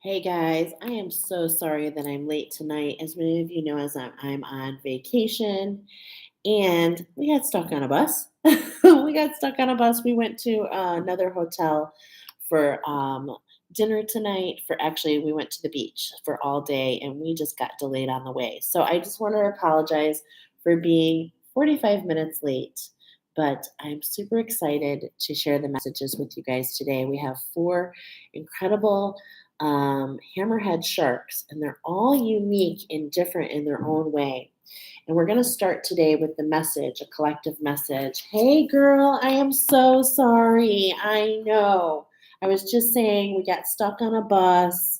Hey guys, I am so sorry that I'm late tonight. As many of you know, as I'm on vacation and we got stuck on a bus. We got stuck on a bus. We went to another hotel for dinner tonight. We went to the beach for all day and we just got delayed on the way. So I just want to apologize for being 45 minutes late. But I'm super excited to share the messages with you guys today. We have four incredible hammerhead sharks, and they're all unique and different in their own way. And we're going to start today with the message, a collective message. Hey, girl, I am so sorry. I know. I was just saying we got stuck on a bus,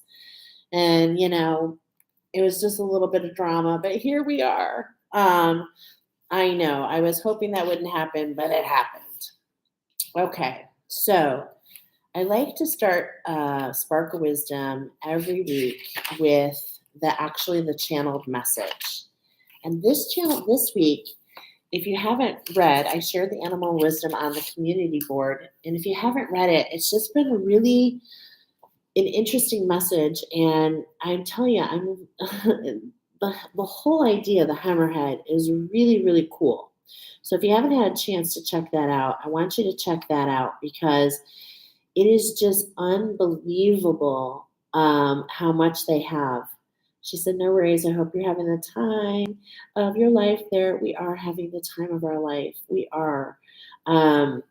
and, it was just a little bit of drama, but here we are. I know. I was hoping that wouldn't happen, but it happened. Okay, so I like to start Spark of Wisdom every week with the channeled message. And this week, if you haven't read, I shared the animal wisdom on the community board. And if you haven't read it, it's just been really an interesting message. And I'm telling you, the whole idea, the hammerhead, is really, really cool. So if you haven't had a chance to check that out, I want you to check that out because it is just unbelievable how much they have. She said, no worries. I hope you're having the time of your life there. We are having the time of our life. We are. Um,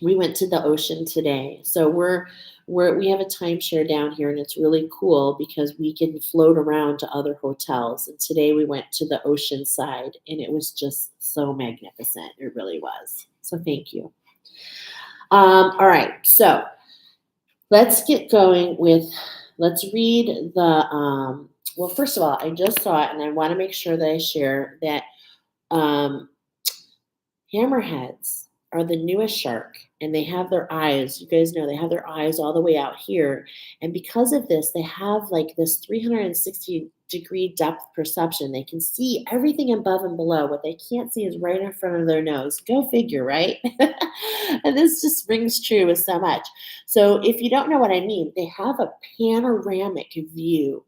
we went to the ocean today. So we have a timeshare down here and it's really cool because we can float around to other hotels. And today we went to the ocean side and it was just so magnificent. It really was. So thank you. All right, so let's get going let's read well, first of all, I just saw it and I want to make sure that I share that um, hammerheads are the newest shark and they have their eyes. You guys know they have their eyes all the way out here. And because of this, they have like this 360-degree depth perception. They can see everything above and below. What they can't see is right in front of their nose. Go figure, right? And this just rings true with so much. So if you don't know what I mean, they have a panoramic view,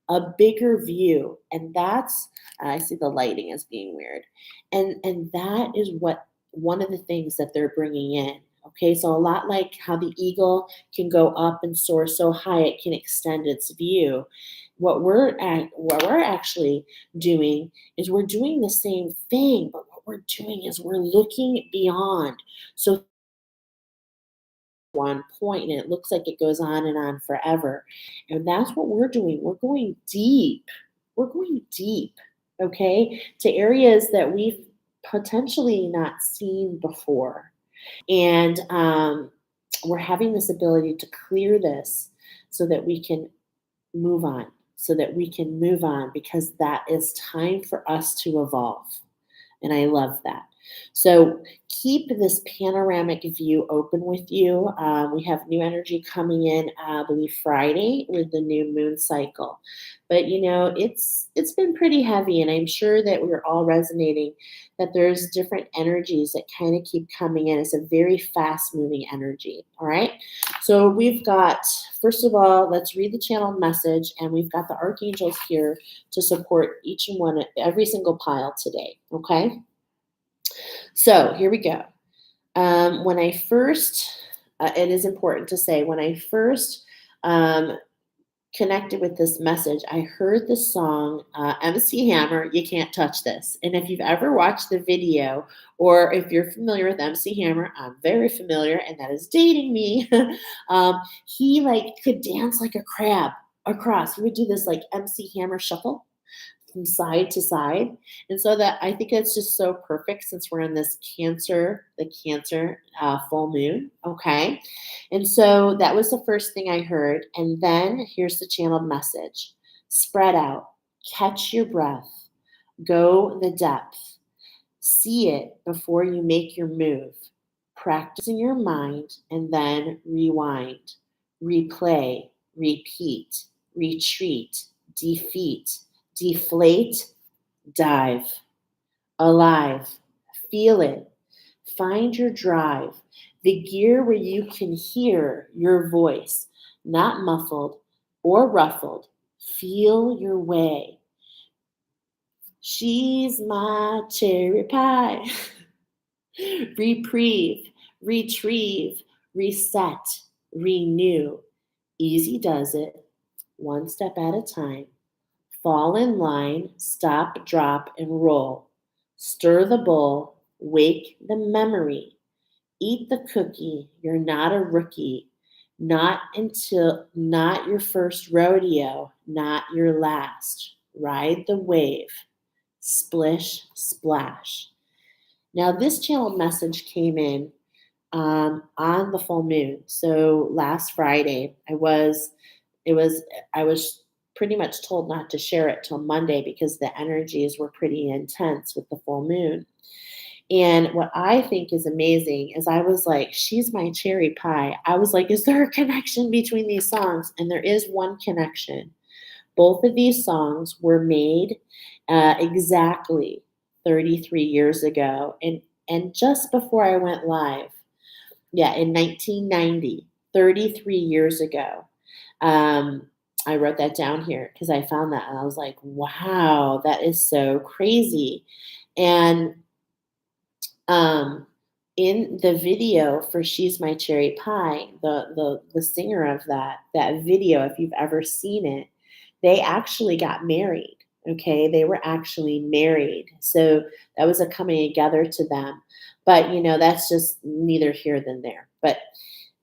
a bigger view. And that's, I see the lighting as being weird. And that is what one of the things that they're bringing in. Okay, so a lot like how the eagle can go up and soar so high it can extend its view. What we're actually doing is we're doing the same thing, but what we're doing is we're looking beyond. So one point and it looks like it goes on and on forever. And that's what we're doing. We're going deep. We're going deep, okay, to areas that we've potentially not seen before. And we're having this ability to clear this so that we can move on, because that is time for us to evolve. And I love that. So keep this panoramic view open with you. We have new energy coming in, I believe Friday with the new moon cycle. But it's been pretty heavy, and I'm sure that we're all resonating that there's different energies that kind of keep coming in. It's a very fast moving energy. All right. So we've got, first of all, let's read the channel message, and we've got the archangels here to support each and one, every single pile today. Okay. So here we go. When I first, it is important to say, when I first connected with this message, I heard the song MC Hammer, You Can't Touch This. And if you've ever watched the video, or if you're familiar with MC Hammer, I'm very familiar, and that is dating me. He could dance like a crab across. He would do this MC Hammer shuffle from side to side. And so that, I think it's just so perfect since we're in this the Cancer full moon. Okay. And so that was the first thing I heard. And then here's the channeled message: spread out, catch your breath, go the depth, see it before you make your move, practice in your mind, and then rewind, replay, repeat, retreat, defeat, deflate, dive, alive, feel it, find your drive, the gear where you can hear your voice, not muffled, or ruffled. Feel your way. She's my cherry pie. Reprieve, retrieve, reset, renew. Easy does it, one step at a time. Fall in line, stop, drop, and roll. Stir the bowl, wake the memory. Eat the cookie, you're not a rookie. Not your first rodeo, not your last. Ride the wave, splish, splash. Now, this channel message came in on the full moon. So last Friday, it was, I was pretty much told not to share it till Monday because the energies were pretty intense with the full moon. And what I think is amazing is I was like, she's my cherry pie. I was like, is there a connection between these songs? And there is one connection. Both of these songs were made exactly 33 years ago. And just before I went live, yeah, in 1990, 33 years ago. Um, I wrote that down here because I found that and I was like, wow, that is so crazy. And um, in the video for She's My Cherry Pie, the singer of that video, if you've ever seen it, they actually got married. Okay, they were actually married. So that was a coming together to them. But that's just neither here than there. But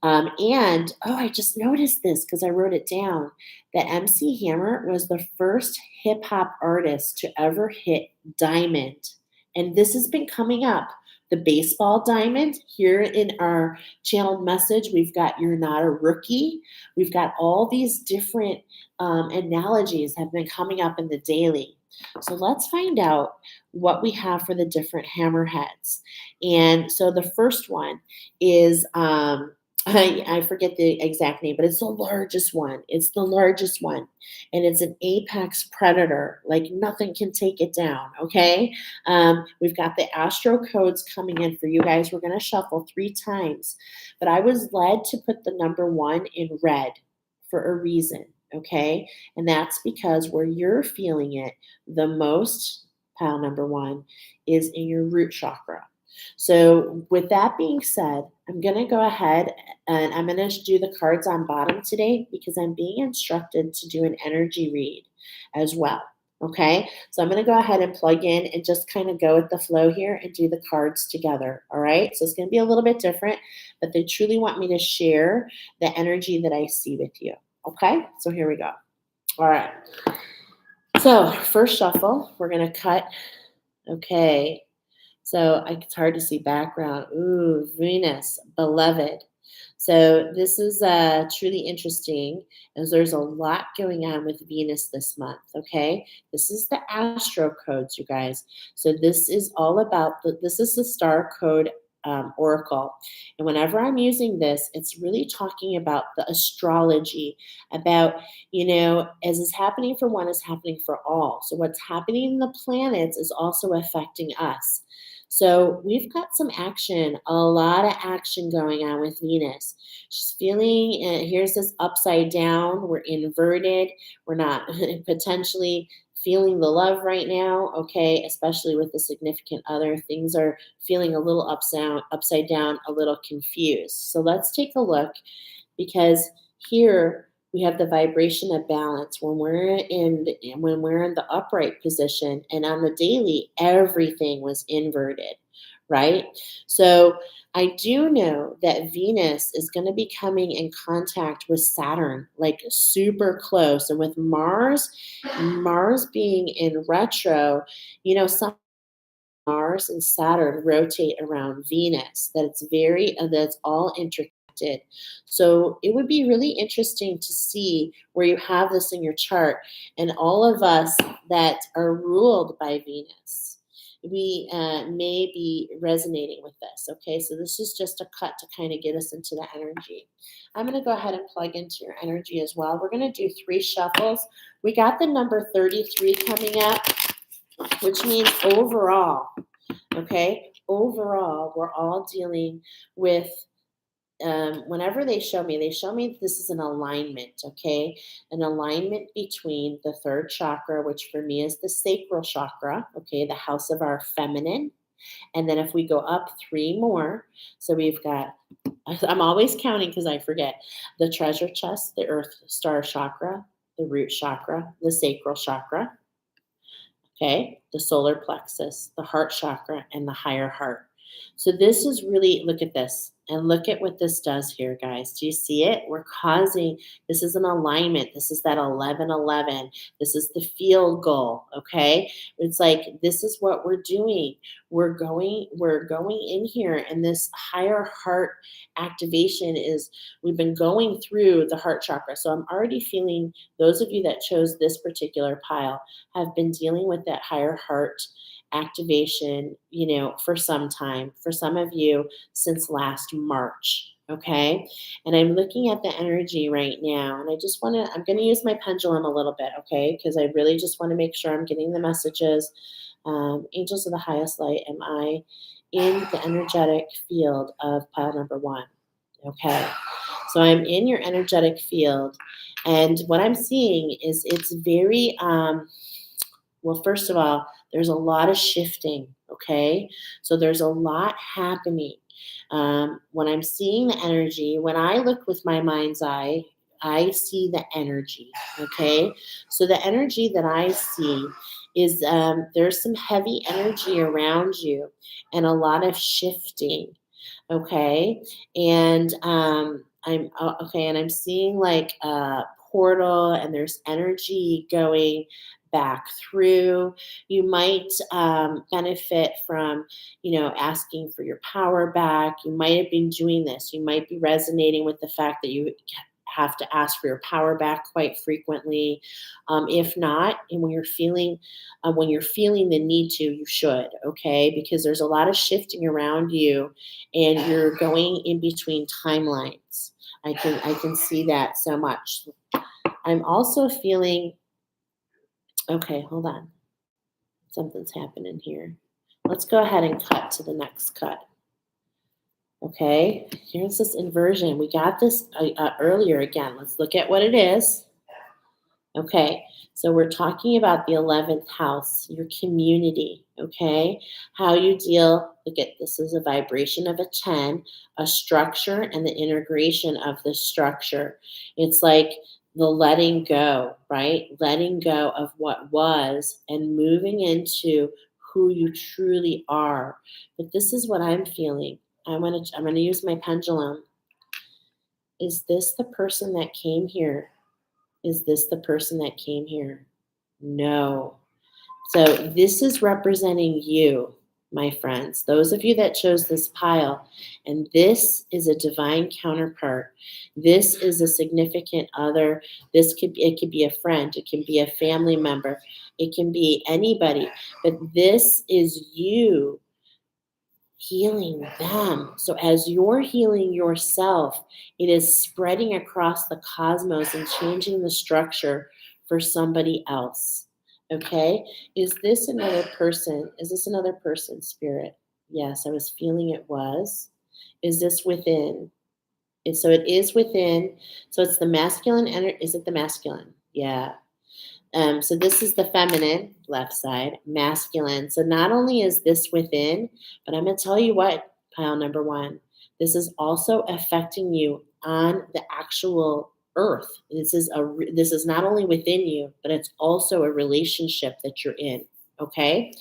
and oh, I just noticed this because I wrote it down. That MC Hammer was the first hip hop artist to ever hit diamond. And this has been coming up. The baseball diamond here in our channeled message. We've got You're Not a Rookie. We've got all these different analogies have been coming up in the daily. So let's find out what we have for the different hammerheads. And so the first one is I forget the exact name, but it's the largest one. It's the largest one. And it's an apex predator. Like nothing can take it down. Okay. We've got the astro codes coming in for you guys. We're going to shuffle 3 times. But I was led to put the number 1 in red for a reason. Okay. And that's because where you're feeling it the most, pile number 1, is in your root chakra. So, with that being said, I'm going to go ahead and I'm going to do the cards on bottom today because I'm being instructed to do an energy read as well. Okay, so I'm going to go ahead and plug in and just kind of go with the flow here and do the cards together. All right, so it's going to be a little bit different, but they truly want me to share the energy that I see with you. Okay, so here we go. All right, so first shuffle, we're going to cut. Okay. So it's hard to see background. Ooh, Venus, beloved. So this is truly interesting as there's a lot going on with Venus this month, okay? This is the astro codes, you guys. So this is all about, this is the star code oracle. And whenever I'm using this, it's really talking about the astrology, about, as is happening for one, is happening for all. So what's happening in the planets is also affecting us. So we've got some action, a lot of action going on with Venus. She's feeling, here's this upside down. We're inverted. We're not potentially feeling the love right now, okay, especially with the significant other. Things are feeling a little upside down, a little confused. So let's take a look because here we have the vibration of balance when we're in the upright position, and on the daily everything was inverted, right? So I do know that Venus is going to be coming in contact with Saturn, like super close, and with Mars being in retro, some Mars and Saturn rotate around Venus, that's all interconnected. So it would be really interesting to see where you have this in your chart, and all of us that are ruled by Venus, we may be resonating with this. Okay, so this is just a cut to kind of get us into the energy. I'm going to go ahead and plug into your energy as well. We're going to do 3 shuffles. We got the number 33 coming up, which means overall, okay, overall, we're all dealing with whenever they show me this is an alignment, okay? An alignment between the third chakra, which for me is the sacral chakra, okay, the house of our feminine. And then if we go up three more, so we've got, I'm always counting because I forget, the treasure chest, the earth star chakra, the root chakra, the sacral chakra, okay, the solar plexus, the heart chakra, and the higher heart. So this is really, look at this and look at what this does here, guys. Do you see it? We're causing, this is an alignment. This is that 1111. This is the field goal, okay? It's like, this is what we're doing. We're going in here, and this higher heart activation is, we've been going through the heart chakra. So I'm already feeling, those of you that chose this particular pile have been dealing with that higher heart activation, for some time. For some of you, since last March. Okay. And I'm looking at the energy right now. And I'm going to use my pendulum a little bit. Okay. Because I really just want to make sure I'm getting the messages. Angels of the highest light, am I in the energetic field of pile number one? Okay. So I'm in your energetic field. And what I'm seeing is it's very, well, first of all, there's a lot of shifting, okay? So there's a lot happening. When I'm seeing the energy, when I look with my mind's eye, I see the energy, okay? So the energy that I see is, there's some heavy energy around you and a lot of shifting, okay? And okay, and I'm seeing like a portal, and there's energy going back through. You might benefit from, asking for your power back. You might have been doing this. You might be resonating with the fact that you have to ask for your power back quite frequently. If not, and when you're feeling the need to, you should, okay? Because there's a lot of shifting around you, and you're going in between timelines. I can see that so much. I'm also feeling, okay, hold on. Something's happening here. Let's go ahead and cut to the next cut. Okay, here's this inversion. We got this earlier again. Let's look at what it is. Okay, so we're talking about the 11th house, your community, okay? How you deal, look at this is a vibration of a 10, a structure, and the integration of the structure. It's like the letting go, right? Letting go of what was and moving into who you truly are. But this is what I'm feeling. I'm gonna use my pendulum. Is this the person that came here? Is this the person that came here? No. So this is representing you, my friends, those of you that chose this pile. And this is a divine counterpart. This is a significant other. It could be a friend. It can be a family member. It can be anybody. But this is you healing them. So as you're healing yourself, it is spreading across the cosmos and changing the structure for somebody else. Okay? Is this another person? Is this another person, spirit? Yes, I was feeling it was. Is this within? So it is within. So it's the masculine energy. Is it the masculine? Yeah. So this is the feminine, left side, masculine. So not only is this within, but I'm going to tell you what, pile number one, this is also affecting you on the actual earth. This is not only within you, but it's also a relationship that you're in. Okay,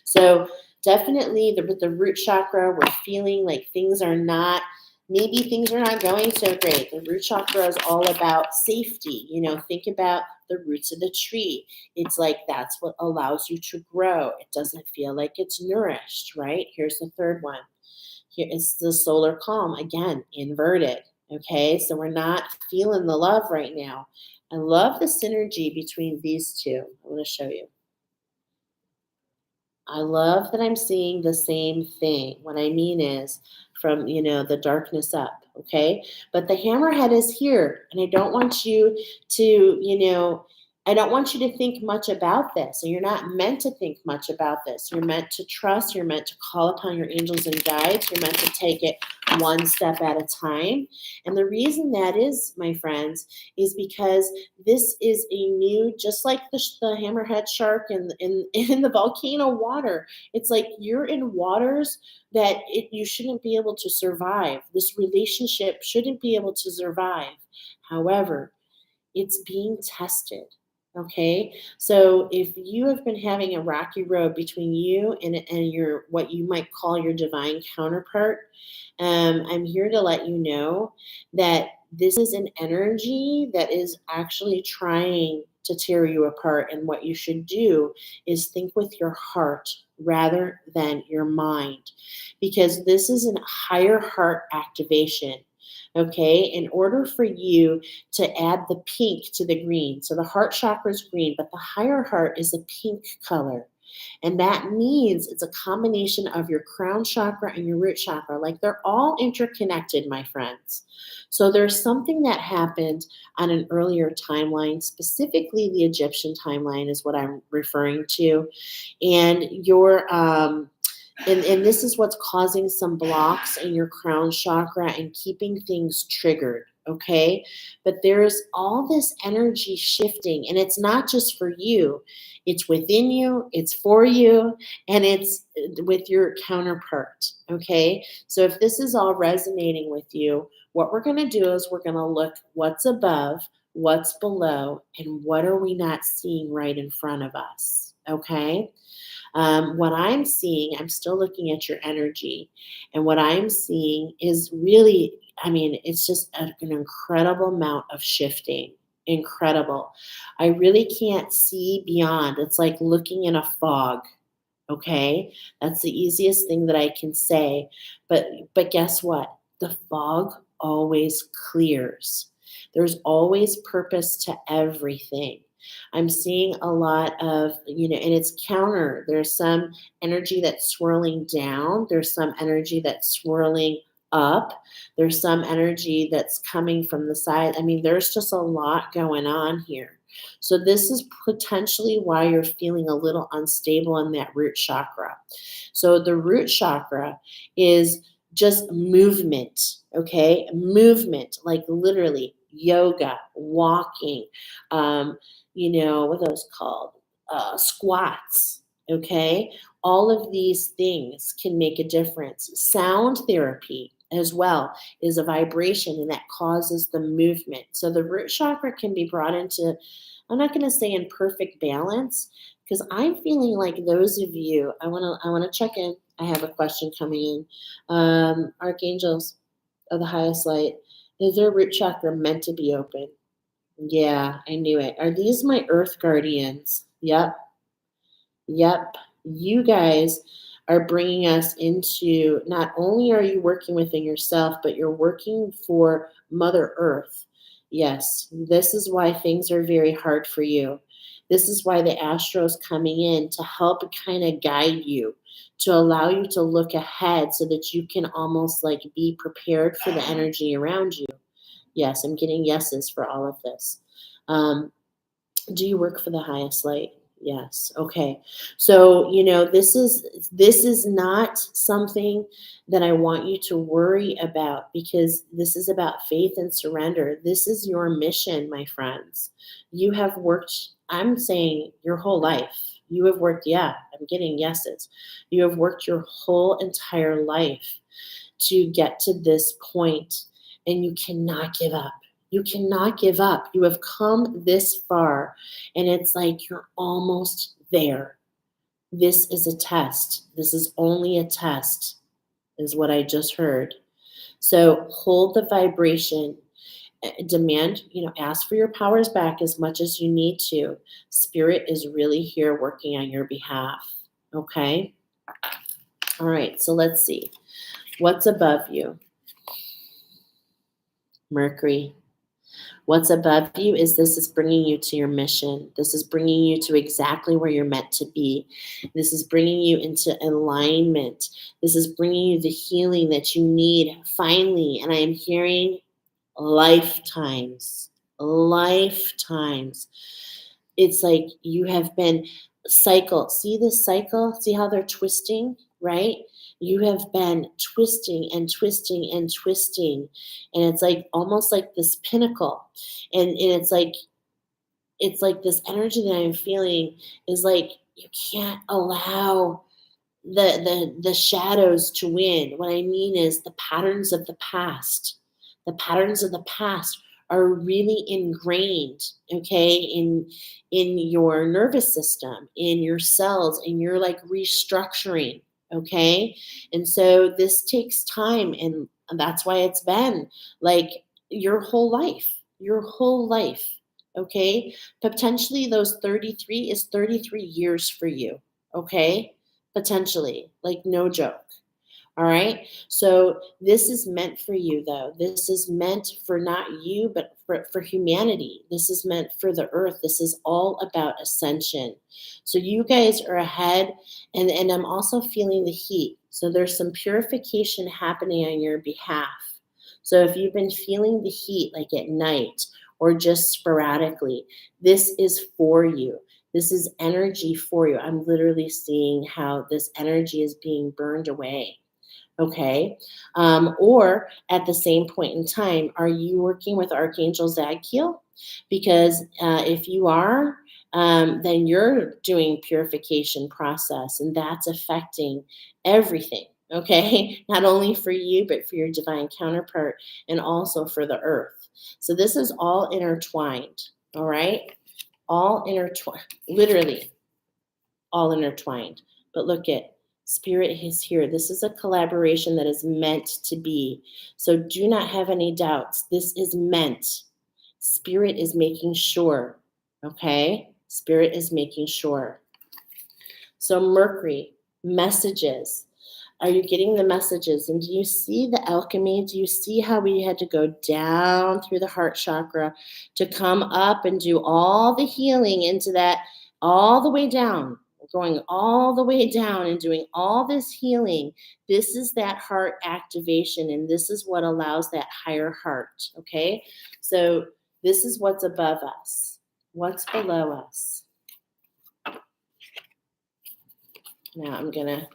so definitely with the root chakra, we're feeling like maybe things are not going so great. The root chakra is all about safety. Think about the roots of the tree. It's like that's what allows you to grow. It doesn't feel like it's nourished, right? Here's the third one. Here is the solar calm, again, inverted. Okay, so we're not feeling the love right now. I love the synergy between these two. I want to show you. I love that I'm seeing the same thing. What I mean is from, the darkness up, okay? But the hammerhead is here, and I don't want you to think much about this. And you're not meant to think much about this. You're meant to trust. You're meant to call upon your angels and guides. You're meant to take it one step at a time. And the reason that is, my friends, is because this is a new, just like the hammerhead shark in the volcano water. It's like you're in waters that you shouldn't be able to survive. This relationship shouldn't be able to survive. However, it's being tested. Okay. So if you have been having a rocky road between you and your what you might call your divine counterpart, I'm here to let you know that this is an energy that is actually trying to tear you apart. And what you should do is think with your heart rather than your mind, because this is a higher heart activation. Okay, in order for you to add the pink to the green. So the heart chakra is green, but the higher heart is a pink color. And that means it's a combination of your crown chakra and your root chakra. Like they're all interconnected, my friends. So there's something that happened on an earlier timeline, specifically the Egyptian timeline is what I'm referring to. And and this is what's causing some blocks in your crown chakra and keeping things triggered. Okay. But there's all this energy shifting, and it's not just for you, it's within you, it's for you, and it's with your counterpart. Okay. So if this is all resonating with you, what we're going to do is we're going to look what's above, what's below, and what are we not seeing right in front of us. Okay. What I'm seeing, I'm still looking at your energy. And what I'm seeing is really, I mean, it's just an incredible amount of shifting. Incredible. I really can't see beyond. It's like looking in a fog. Okay. That's the easiest thing that I can say. But guess what? The fog always clears. There's always purpose to everything. I'm seeing a lot of, and it's counter. There's some energy that's swirling down. There's some energy that's swirling up. There's some energy that's coming from the side. I mean, there's just a lot going on here. So this is potentially why you're feeling a little unstable in that root chakra. So the root chakra is just movement, okay? Movement, like literally yoga, walking, what are those called? Squats, okay? All of these things can make a difference. Sound therapy as well is a vibration, and that causes the movement. So the root chakra can be brought into, I'm not going to say in perfect balance, because I'm feeling like those of you, I want to check in. I have a question coming in. Archangels of the highest light, is their root chakra meant to be open? Yeah, I knew it. Are these my earth guardians? Yep. Yep. You guys are bringing us into, not only are you working within yourself, but you're working for Mother Earth. Yes, this is why things are very hard for you. This is why the astro is coming in to help kind of guide you, to allow you to look ahead so that you can almost like be prepared for the energy around you. Yes, I'm getting yeses for all of this. Um, do you work for the highest light? Yes. Okay. So, this is not something that I want you to worry about, because this is about faith and surrender. This is your mission, my friends. You have worked, I'm saying, your whole life. You have worked, yeah, I'm getting yeses. You have worked your whole entire life to get to this point, and you cannot give up. You cannot give up. You have come this far, and it's like you're almost there. This is a test. This is only a test, is what I just heard. So hold the vibration. Demand, ask for your powers back as much as you need to. Spirit is really here working on your behalf. Okay? All right, so let's see. What's above you? Mercury. What's above you is this is bringing you to your mission. This is bringing you to exactly where you're meant to be. This is bringing you into alignment. This is bringing you the healing that you need finally. And I am hearing lifetimes. Lifetimes. It's like you have been cycle. See this cycle? See how they're twisting? right? You have been twisting and twisting and twisting. And it's like almost like this pinnacle. And it's like this energy that I'm feeling is like you can't allow the shadows to win. What I mean is the patterns of the past. The patterns of the past are really ingrained, okay, in your nervous system, in your cells, and you're like restructuring, okay? And so this takes time, and that's why it's been like your whole life, your whole life, okay? Potentially those 33 is 33 years for you, okay? Potentially, like no joke. All right. So this is meant for you, though. This is meant for not you, but for humanity. This is meant for the earth. This is all about ascension. So you guys are ahead, and I'm also feeling the heat. So there's some purification happening on your behalf. So if you've been feeling the heat like at night or just sporadically, this is for you. This is energy for you. I'm literally seeing how this energy is being burned away. Okay. Or at the same point in time, are you working with Archangel Zadkiel? Because if you are, then you're doing purification process, and that's affecting everything. Okay, not only for you, but for your divine counterpart, and also for the earth. So this is all intertwined. All right, all intertwined, literally all intertwined. But look at spirit is here. This is a collaboration that is meant to be. So do not have any doubts. This is meant. Spirit is making sure. Okay? Spirit is making sure. So Mercury, messages. Are you getting the messages? And do you see the alchemy? Do you see how we had to go down through the heart chakra to come up and do all the healing into that, all the way down, going all the way down and doing all this healing? This is that heart activation, and this is what allows that higher heart. Okay? So this is what's above us. What's below us? Now I'm going to.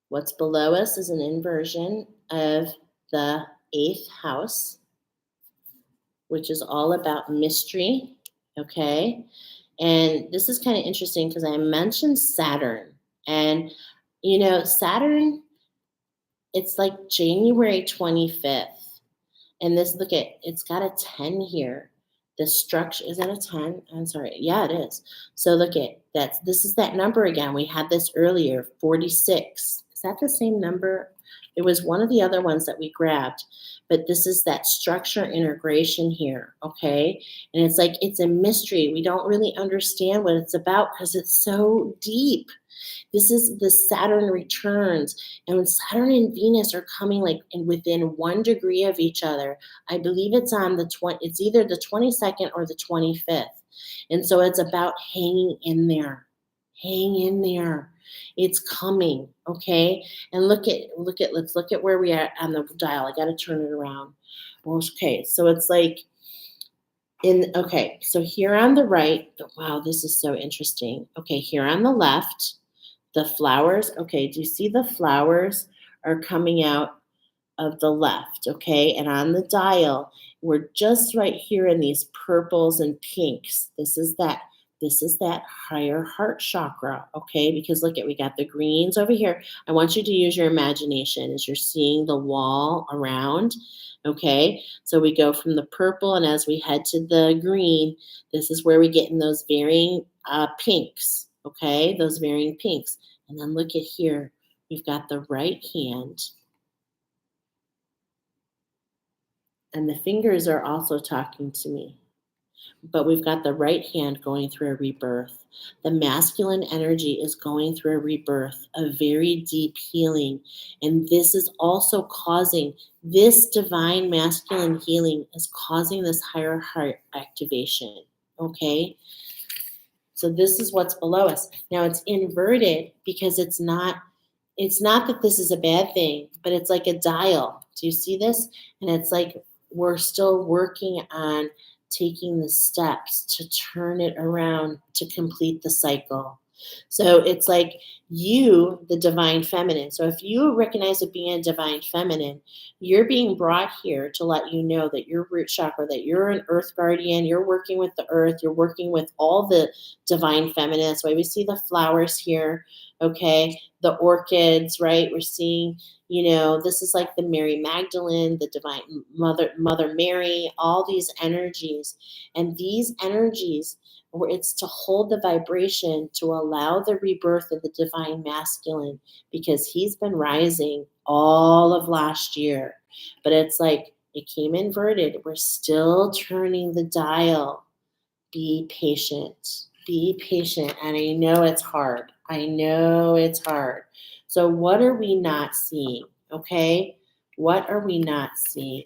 What's below us is an inversion of the 8th house, which is all about mystery, okay? And this is kind of interesting because I mentioned Saturn. And, Saturn, it's like January 25th. And this, look at, it's got a 10 here. The structure, is that a 10? I'm sorry. Yeah, it is. So look at that. This is that number again. We had this earlier, 46. Is that the same number? It was one of the other ones that we grabbed. But this is that structure integration here, okay? And it's like, it's a mystery. We don't really understand what it's about because it's so deep. This is the Saturn returns. And when Saturn and Venus are coming like within 1 degree of each other, I believe it's on it's either the 22nd or the 25th. And so it's about hanging in there. Hang in there. It's coming, okay? And let's look at where we are on the dial. I got to turn it around. Okay, so it's like so here on the right, wow, this is so interesting. Okay, here on the left, the flowers, okay, do you see the flowers are coming out of the left, okay? And on the dial, we're just right here in these purples and pinks. This is that higher heart chakra, okay? Because look at, we got the greens over here. I want you to use your imagination as you're seeing the wall around, okay? So we go from the purple, and as we head to the green, this is where we get in those varying pinks, okay? Those varying pinks. And then look at here. We've got the right hand, and the fingers are also talking to me. But we've got the right hand going through a rebirth. The masculine energy is going through a rebirth, a very deep healing. And this is also causing, this divine masculine healing is causing this higher heart activation. Okay? So this is what's below us. Now it's inverted because it's not that this is a bad thing, but it's like a dial. Do you see this? And it's like we're still working on taking the steps to turn it around to complete the cycle. So it's like You, the divine feminine. So if you recognize it being a divine feminine, you're being brought here to let you know that your root chakra, that you're an earth guardian, you're working with the earth, you're working with all the divine feminine. That's why we see the flowers here, okay? The orchids, right? We're seeing, this is like the Mary Magdalene, the divine Mother Mary, all these energies. And these energies, where it's to hold the vibration to allow the rebirth of the divine masculine, because he's been rising all of last year. But it's like it came inverted. We're still turning the dial. Be patient. Be patient. And I know it's hard. I know it's hard. So, what are we not seeing? Okay? What are we not seeing?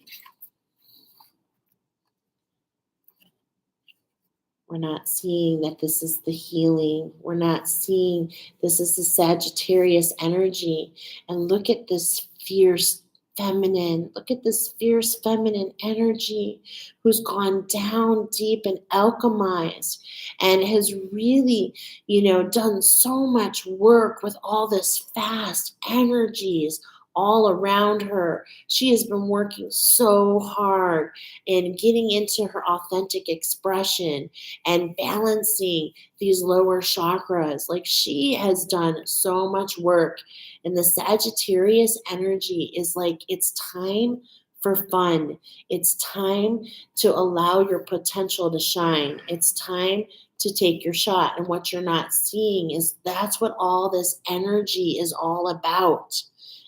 We're not seeing that this is the healing. We're not seeing this is the Sagittarius energy. And look at this fierce feminine. Look at this fierce feminine energy who's gone down deep and alchemized and has really, done so much work with all this fast energies all around her. She has been working so hard and getting into her authentic expression and balancing these lower chakras. Like, she has done so much work. And the Sagittarius energy is like, it's time for fun. It's time to allow your potential to shine. It's time to take your shot. And what you're not seeing is that's what all this energy is all about.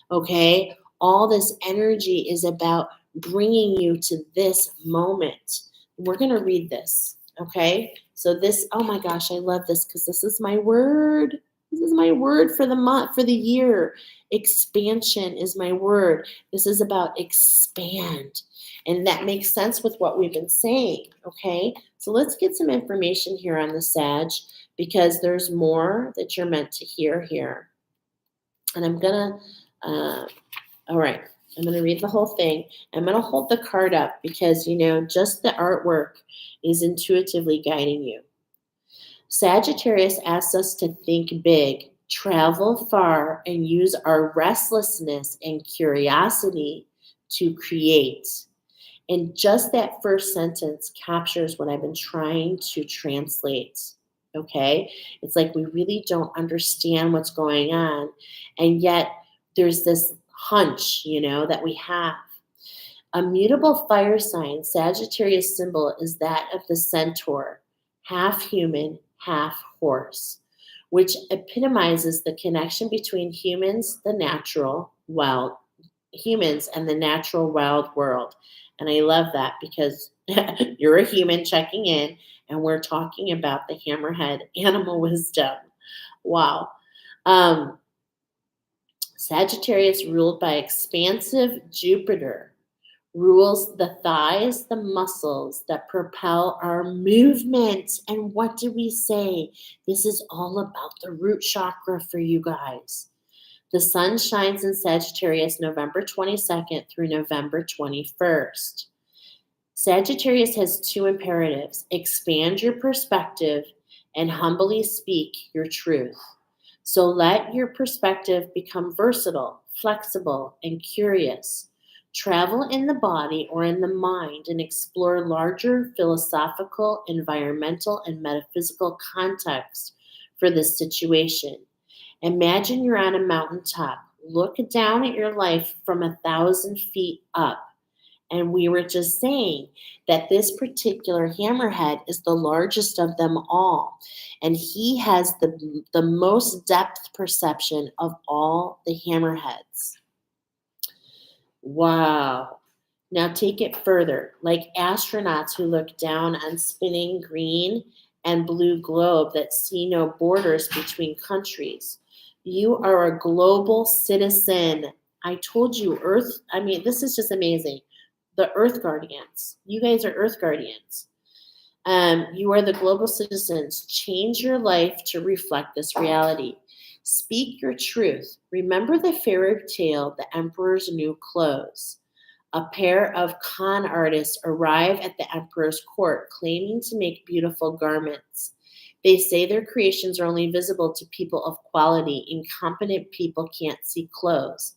Okay? All this energy is about bringing you to this moment. We're going to read this. Okay. So this, oh my gosh, I love this because this is my word. This is my word for the month, for the year. Expansion is my word. This is about expand. And that makes sense with what we've been saying. Okay. So let's get some information here on the Sag, because there's more that you're meant to hear here. And I'm going to, all right. I'm going to read the whole thing. I'm going to hold the card up because, just the artwork is intuitively guiding you. Sagittarius asks us to think big, travel far, and use our restlessness and curiosity to create. And just that first sentence captures what I've been trying to translate. Okay? It's like we really don't understand what's going on. And yet there's this hunch, that we have. A mutable fire sign, Sagittarius symbol is that of the centaur, half human, half horse, which epitomizes the connection between humans, humans and the natural wild world. And I love that because you're a human checking in, and we're talking about the Hammerhead animal wisdom. Wow. Sagittarius, ruled by expansive Jupiter, rules the thighs, the muscles that propel our movement. And what do we say? This is all about the root chakra for you guys. The sun shines in Sagittarius November 22nd through November 21st. Sagittarius has two imperatives: expand your perspective and humbly speak your truth. So let your perspective become versatile, flexible, and curious. Travel in the body or in the mind and explore larger philosophical, environmental, and metaphysical context for this situation. Imagine you're on a mountaintop. Look down at your life from 1,000 feet up. And we were just saying that this particular hammerhead is the largest of them all. And he has the most depth perception of all the hammerheads. Wow. Now take it further. Like astronauts who look down on spinning green and blue globe that see no borders between countries. You are a global citizen. I told you, Earth. I mean, this is just amazing. The Earth Guardians. You guys are Earth Guardians. You are the global citizens. Change your life to reflect this reality. Speak your truth. Remember the fairy tale, The Emperor's New Clothes. A pair of con artists arrive at the emperor's court claiming to make beautiful garments. They say their creations are only visible to people of quality. Incompetent people can't see clothes.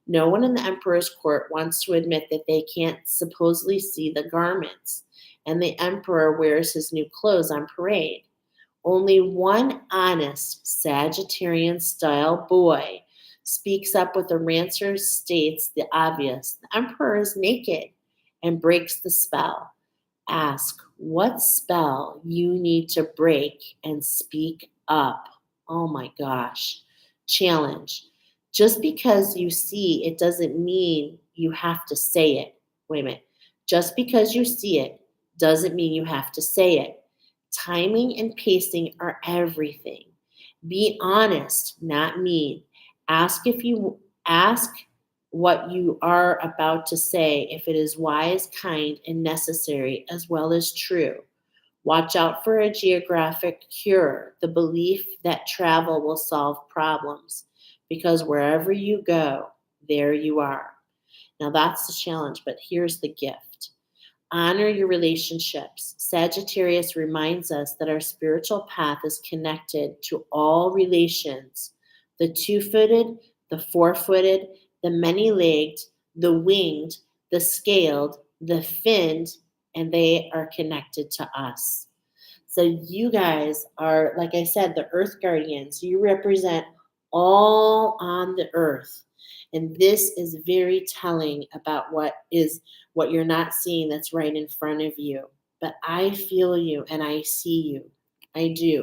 No one in the emperor's court wants to admit that they can't supposedly see the garments, and the emperor wears his new clothes on parade. Only one honest Sagittarian style boy speaks up with a rancher, states the obvious. The emperor is naked and breaks the spell. Ask what spell you need to break and speak up. Oh my gosh. Challenge. Just because you see it doesn't mean you have to say it. Wait a minute. Just because you see it doesn't mean you have to say it. Timing and pacing are everything. Be honest, not mean. Ask what you are about to say if it is wise, kind, and necessary as well as true. Watch out for a geographic cure, the belief that travel will solve problems, because wherever you go, there you are. Now that's the challenge, but here's the gift. Honor your relationships. Sagittarius reminds us that our spiritual path is connected to all relations, the two footed, the four footed, the many legged, the winged, the scaled, the finned, and they are connected to us. So you guys are, like I said, the earth guardians. You represent all on the earth. And this is very telling about what you're not seeing that's right in front of you. But I feel you and I see you. I do.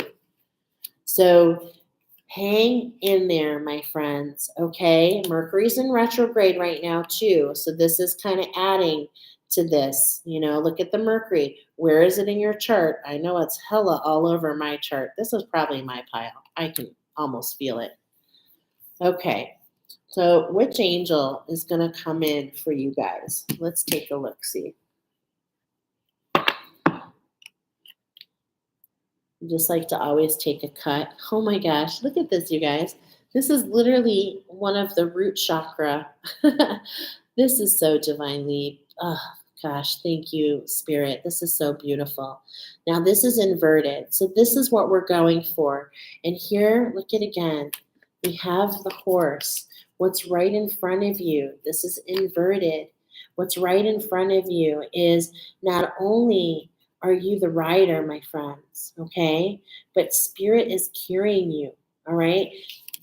So hang in there, my friends. Okay. Mercury's in retrograde right now, too. So this is kind of adding to this. Look at the Mercury. Where is it in your chart? I know it's hella all over my chart. This is probably my pile. I can almost feel it. Okay. So which angel is going to come in for you guys? Let's take a look, see. Just like to always take a cut. Oh my gosh, look at this, you guys. This is literally one of the root chakra. This is so divinely, oh gosh, thank you, Spirit. This is so beautiful. Now this is inverted. So this is what we're going for. And here, look at again. We have the horse. What's right in front of you? This is inverted. What's right in front of you is not only are you the rider, my friends, okay? But Spirit is carrying you, all right?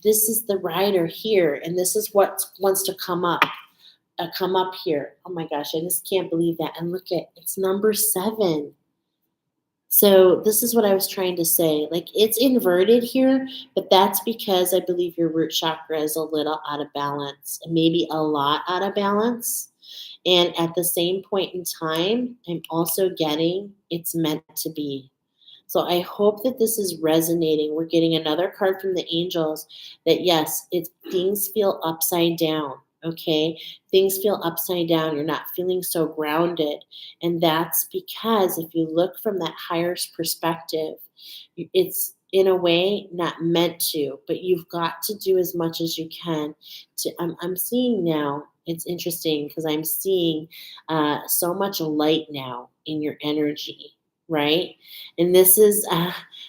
This is the rider here, and this is what wants to come up here. Oh my gosh, I just can't believe that. And look at, it's number 7. So this is what I was trying to say. Like, it's inverted here, but that's because I believe your root chakra is a little out of balance, and maybe a lot out of balance. And at the same point in time, I'm also getting it's meant to be. So I hope that this is resonating. We're getting another card from the angels that yes, things feel upside down. Okay, things feel upside down. You're not feeling so grounded, and that's because if you look from that higher perspective, it's in a way not meant to, but you've got to do as much as you can. I'm seeing now. It's interesting because I'm seeing so much light now in your energy, right? And this is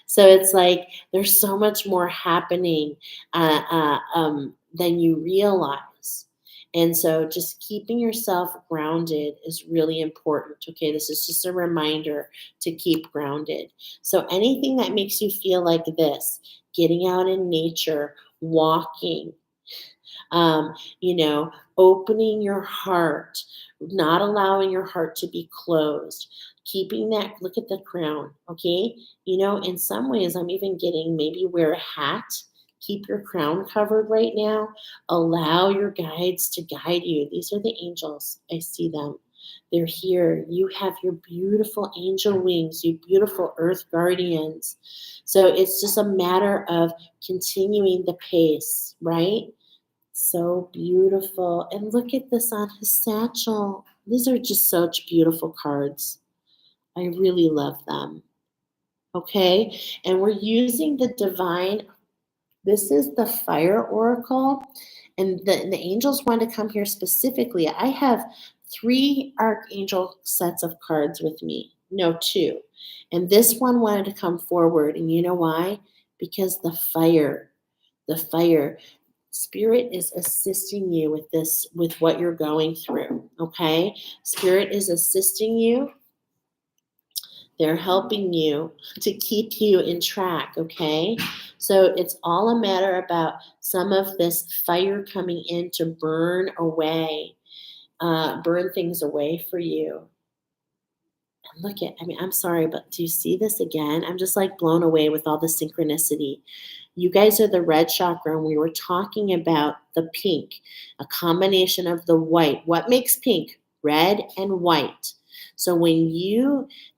so it's like there's so much more happening than you realize. And so just keeping yourself grounded is really important. Okay, this is just a reminder to keep grounded. So anything that makes you feel like this, getting out in nature, walking, you know, opening your heart, not allowing your heart to be closed, keeping that, look at the crown, okay? In some ways, I'm even getting maybe wear a hat, keep your crown covered right now, allow your guides to guide you. These are the angels. I see them. They're here. You have your beautiful angel wings, you beautiful earth guardians. So it's just a matter of continuing the pace, right? So beautiful. And look at this on his satchel. These are just such beautiful cards. I really love them. Okay. And we're using the divine. This is the fire oracle. And the angels want to come here specifically. I have 3 archangel sets of cards with me. No, 2. And this one wanted to come forward. And you know why? Because the fire, Spirit is assisting you with this, with what you're going through. Okay. Spirit is assisting you. They're helping you to keep you in track, okay? So it's all a matter about some of this fire coming in to burn things away for you. And look at, I mean, I'm sorry, but do you see this again? I'm just like blown away with all the synchronicity. You guys are the red chakra, and we were talking about the pink, a combination of the white. What makes pink? Red and white. So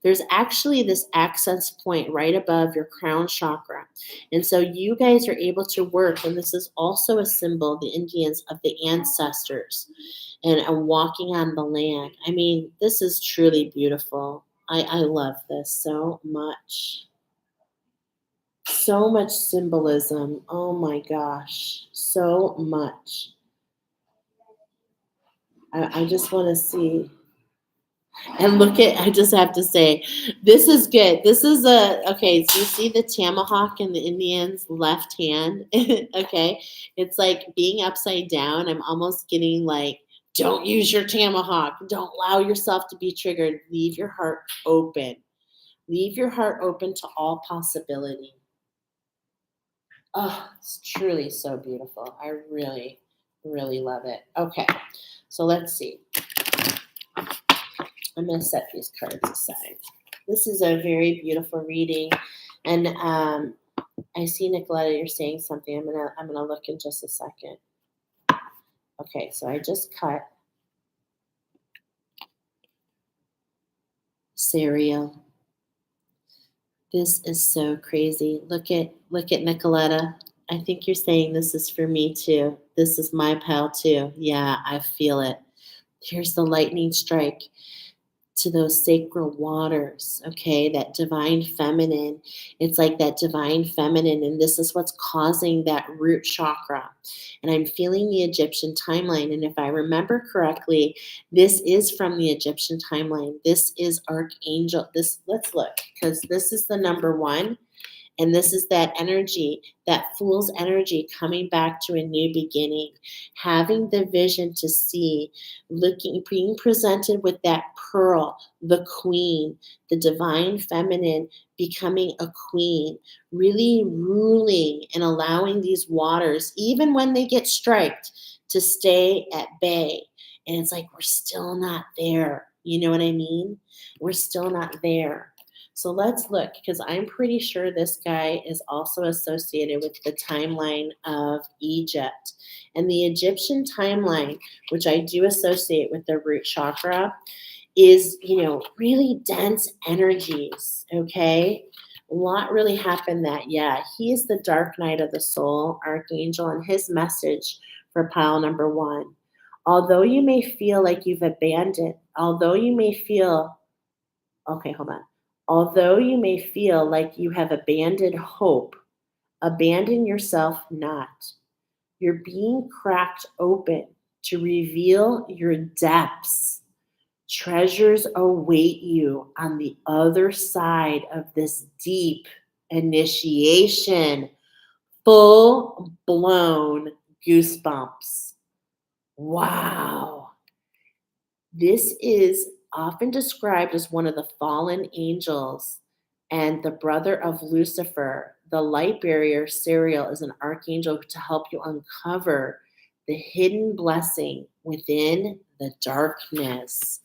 there's actually this access point right above your crown chakra. And so you guys are able to work, and this is also a symbol, the Indians, of the ancestors and walking on the land. I mean, this is truly beautiful. I love this so much. So much symbolism. Oh my gosh. So much. I just want to see. And look at, I just have to say, this is good. This is okay, so you see the tomahawk in the Indians' left hand? Okay. It's like being upside down. I'm almost getting like, don't use your tomahawk. Don't allow yourself to be triggered. Leave your heart open. Leave your heart open to all possibility. Oh, it's truly so beautiful. I really, really love it. Okay, so let's see. I'm going to set these cards aside. This is a very beautiful reading, and I see, Nicoletta, you're saying something. I'm gonna look in just a second. Okay, so I just cut cereal. This is so crazy. Look at Nicoletta. I think you're saying this is for me too. This is my pal too. Yeah, I feel it. Here's the lightning strike to those sacred waters, okay? That divine feminine. It's like that divine feminine, and this is what's causing that root chakra. And I'm feeling the Egyptian timeline. And if I remember correctly, this is from the Egyptian timeline. This is Archangel. Let's look, because this is the number one. And this is that energy, that fool's energy coming back to a new beginning, having the vision to see, looking, being presented with that pearl, the queen, the divine feminine, becoming a queen, really ruling and allowing these waters, even when they get striked, to stay at bay. And it's like, we're still not there. You know what I mean? We're still not there. So let's look, because I'm pretty sure this guy is also associated with the timeline of Egypt. And the Egyptian timeline, which I do associate with the root chakra, is, really dense energies, okay? A lot really happened that, yeah, he is the dark night of the soul, Archangel, and his message for pile number one. Although you may feel like you've abandoned, although you may feel, okay, hold on. Although you may feel like you have abandoned hope, abandon yourself not. You're being cracked open to reveal your depths. Treasures await you on the other side of this deep initiation. Full blown goosebumps. Wow. This is often described as one of the fallen angels and the brother of Lucifer. The light barrier, Serial, is an archangel to help you uncover the hidden blessing within the darkness.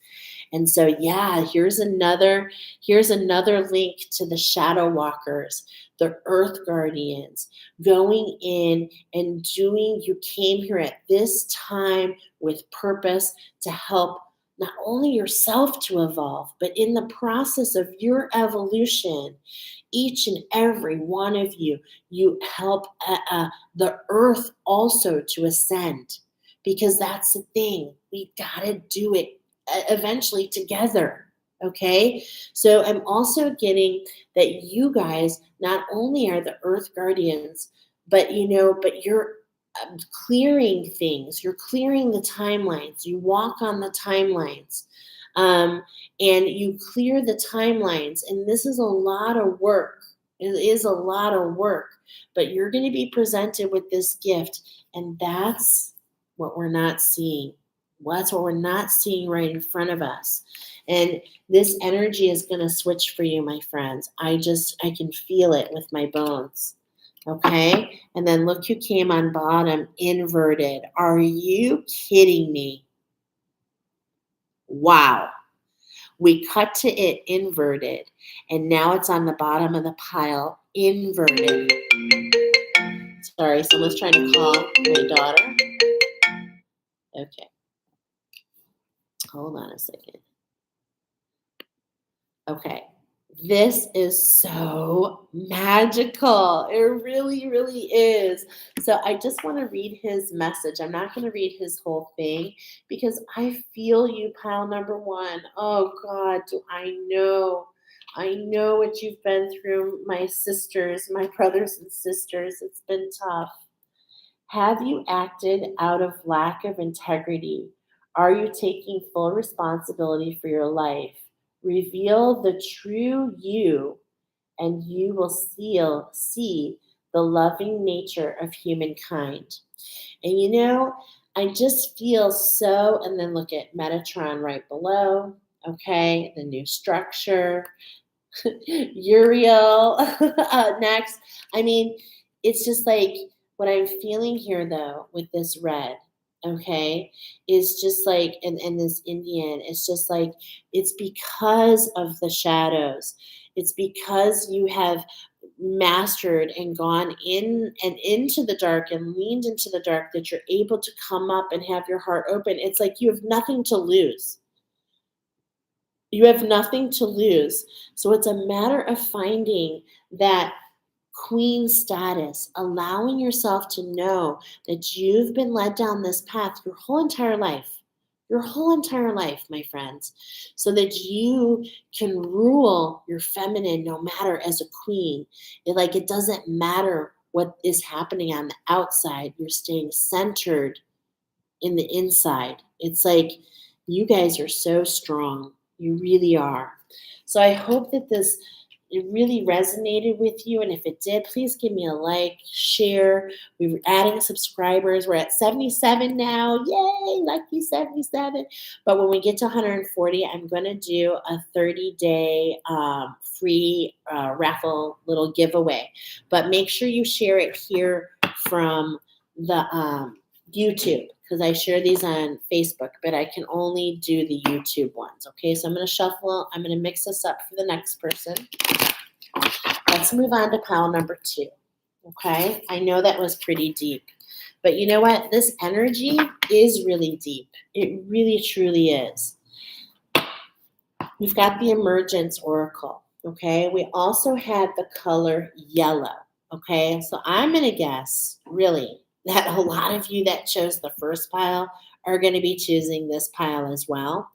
And so, yeah, here's another link to the shadow walkers, the earth guardians, going in and doing, you came here at this time with purpose to help not only yourself to evolve, but in the process of your evolution, each and every one of you, you help the earth also to ascend, because that's the thing. We got to do it eventually together. Okay. So I'm also getting that you guys not only are the earth guardians, but you're clearing things. You're clearing the timelines. You walk on the timelines. Um, and you clear the timelines. And this is a lot of work. It is a lot of work, but you're going to be presented with this gift. And that's what we're not seeing. That's what we're not seeing right in front of us. And this energy is going to switch for you, my friends. I can feel it with my bones. Okay. And then look who came on bottom, inverted. Are you kidding me? Wow. We cut to it inverted, and now it's on the bottom of the pile, inverted. Sorry, someone's trying to call my daughter. Okay, hold on a second. Okay, this is so magical. It really, really is. So I just want to read his message. I'm not going to read his whole thing because I feel you, pile number one. Oh, God, do I know. I know what you've been through, my sisters, my brothers and sisters. It's been tough. Have you acted out of lack of integrity? Are you taking full responsibility for your life? Reveal the true you, and you will see the loving nature of humankind. And I just feel so, and then look at Metatron right below. Okay, the new structure. Uriel next. I mean, it's just like what I'm feeling here though with this red, okay, is just like and this Indian, it's just like it's because of the shadows. It's because you have mastered and gone in and into the dark and leaned into the dark that you're able to come up and have your heart open. It's like you have nothing to lose. You have nothing to lose. So it's a matter of finding that queen status, allowing yourself to know that you've been led down this path your whole entire life, my friends, so that you can rule your feminine no matter as a queen. It doesn't matter what is happening on the outside, you're staying centered in the inside. It's like you guys are so strong. You really are. So I hope that this it really resonated with you. And if it did, please give me a like, share. We're adding subscribers. We're at 77 now. Yay, lucky 77. But when we get to 140, I'm going to do a 30-day free raffle little giveaway. But make sure you share it here from the YouTube, because I share these on Facebook, but I can only do the YouTube ones. Okay, so I'm going to shuffle. I'm going to mix this up for the next person. Let's move on to pile number 2. Okay, I know that was pretty deep, but you know what? This energy is really deep. It really, truly is. We've got the Emergence Oracle. Okay, we also had the color yellow. Okay, so I'm going to guess, really, that a lot of you that chose the first pile are going to be choosing this pile as well.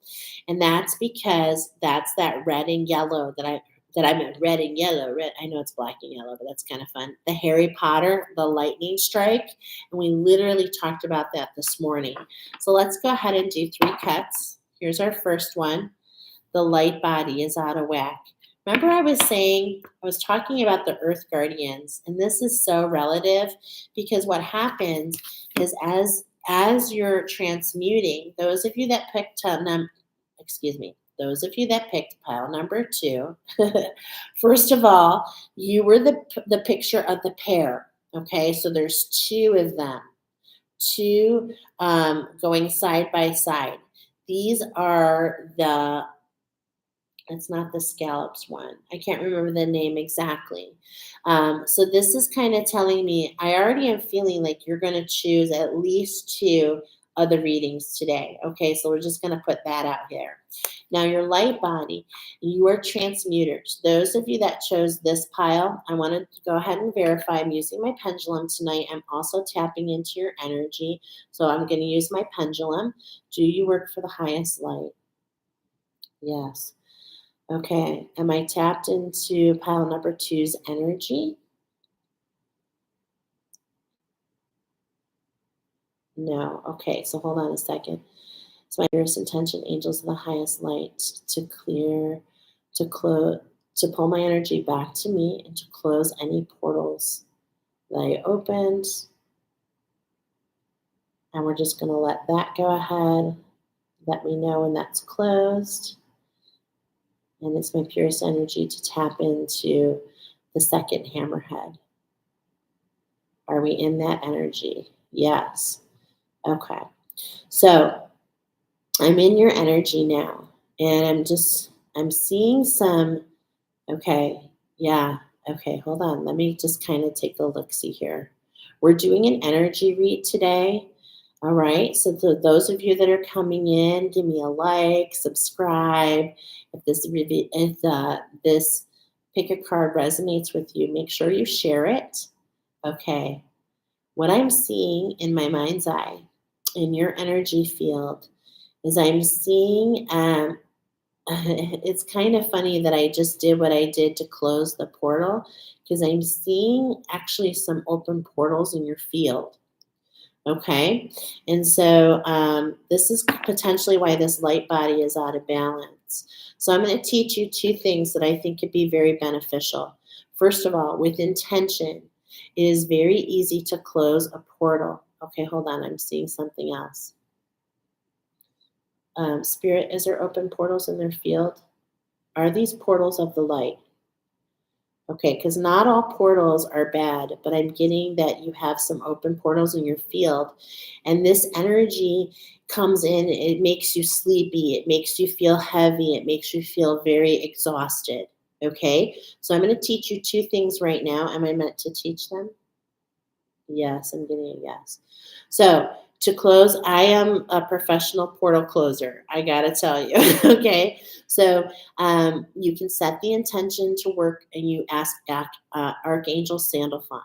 And that's because that's that red and yellow that I meant red and yellow. Red, I know it's black and yellow, but that's kind of fun. The Harry Potter, the lightning strike. And we literally talked about that this morning. So let's go ahead and do 3 cuts. Here's our first one. The light body is out of whack. Remember I was talking about the Earth Guardians, and this is so relative because what happens is as you're transmuting, those of you that picked those of you that picked pile number 2, first of all, you were the picture of the pair. Okay, so there's 2 of them, 2 going side by side. These are it's not the scallops one. I can't remember the name exactly. So this is kind of telling me I already am feeling like you're going to choose at least 2 of the readings today. Okay, so we're just going to put that out there. Now your light body, you are transmuters. Those of you that chose this pile, I want to go ahead and verify I'm using my pendulum tonight. I'm also tapping into your energy. So I'm going to use my pendulum. Do you work for the highest light? Yes. Okay, am I tapped into pile number 2's energy? No. Okay, so hold on a second. It's my dearest intention, angels of the highest light, to clear, to close, to pull my energy back to me and to close any portals that I opened. And we're just going to let that go ahead. Let me know when that's closed. And it's my purest energy to tap into the second hammerhead. Are we in that energy? Yes. Okay. So I'm in your energy now. And I'm seeing some, okay, yeah, okay, hold on. Let me just kind of take a look-see here. We're doing an energy read today. All right. So those of you that are coming in, give me a like, subscribe. If this pick a card resonates with you, make sure you share it. Okay. What I'm seeing in my mind's eye, in your energy field, is I'm seeing. It's kind of funny that I just did what I did to close the portal, because I'm seeing actually some open portals in your field. Okay. And so this is potentially why this light body is out of balance. So I'm going to teach you two things that I think could be very beneficial. First of all, with intention, it is very easy to close a portal. Okay, hold on. I'm seeing something else. Spirit, is there open portals in their field? Are these portals of the light? Okay, because not all portals are bad, but I'm getting that you have some open portals in your field. And this energy comes in, it makes you sleepy, it makes you feel heavy, it makes you feel very exhausted. Okay, so I'm going to teach you two things right now. Am I meant to teach them? Yes, I'm getting a yes. So to close, I am a professional portal closer. I gotta tell you. Okay, so you can set the intention to work, and you ask Archangel Sandalphon.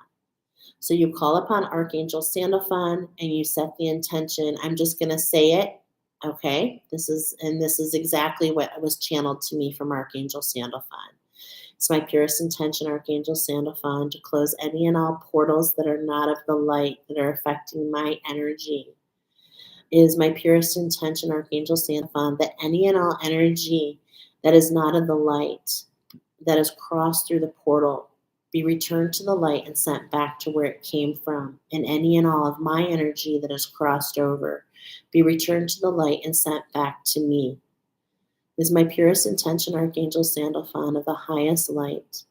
So you call upon Archangel Sandalphon, and you set the intention. I'm just gonna say it. Okay, this is exactly what was channeled to me from Archangel Sandalphon. It's my purest intention, Archangel Sandalphon, to close any and all portals that are not of the light, that are affecting my energy. It is my purest intention, Archangel Sandalphon, that any and all energy that is not of the light, that has crossed through the portal, be returned to the light and sent back to where it came from. And any and all of my energy that has crossed over, be returned to the light and sent back to me. It is my purest intention, Archangel Sandalphon, of the highest light,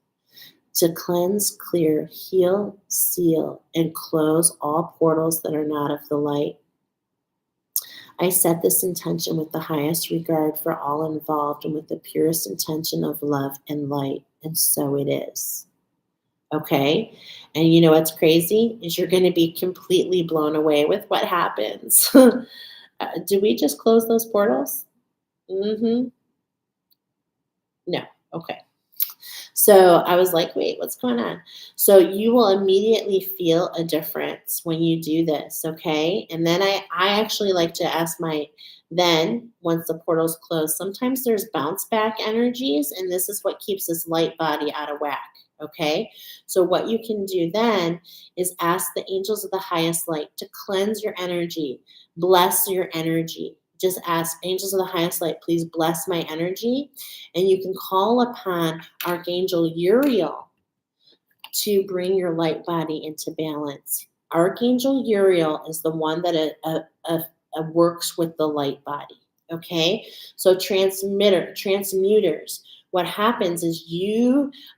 to cleanse, clear, heal, seal, and close all portals that are not of the light. I set this intention with the highest regard for all involved and with the purest intention of love and light, and so it is. Okay? And you know what's crazy is you're going to be completely blown away with what happens. Do we just close those portals? Mm-hmm. No. Okay. So I was like, wait, what's going on? So you will immediately feel a difference when you do this, okay? And then I actually like to ask then once the portal's closed, sometimes there's bounce back energies, and this is what keeps this light body out of whack, okay? So what you can do then is ask the angels of the highest light to cleanse your energy, bless your energy. Just ask, angels of the highest light, please bless my energy. And you can call upon Archangel Uriel to bring your light body into balance. Archangel Uriel is the one that works with the light body. Okay, so transmuters. What happens is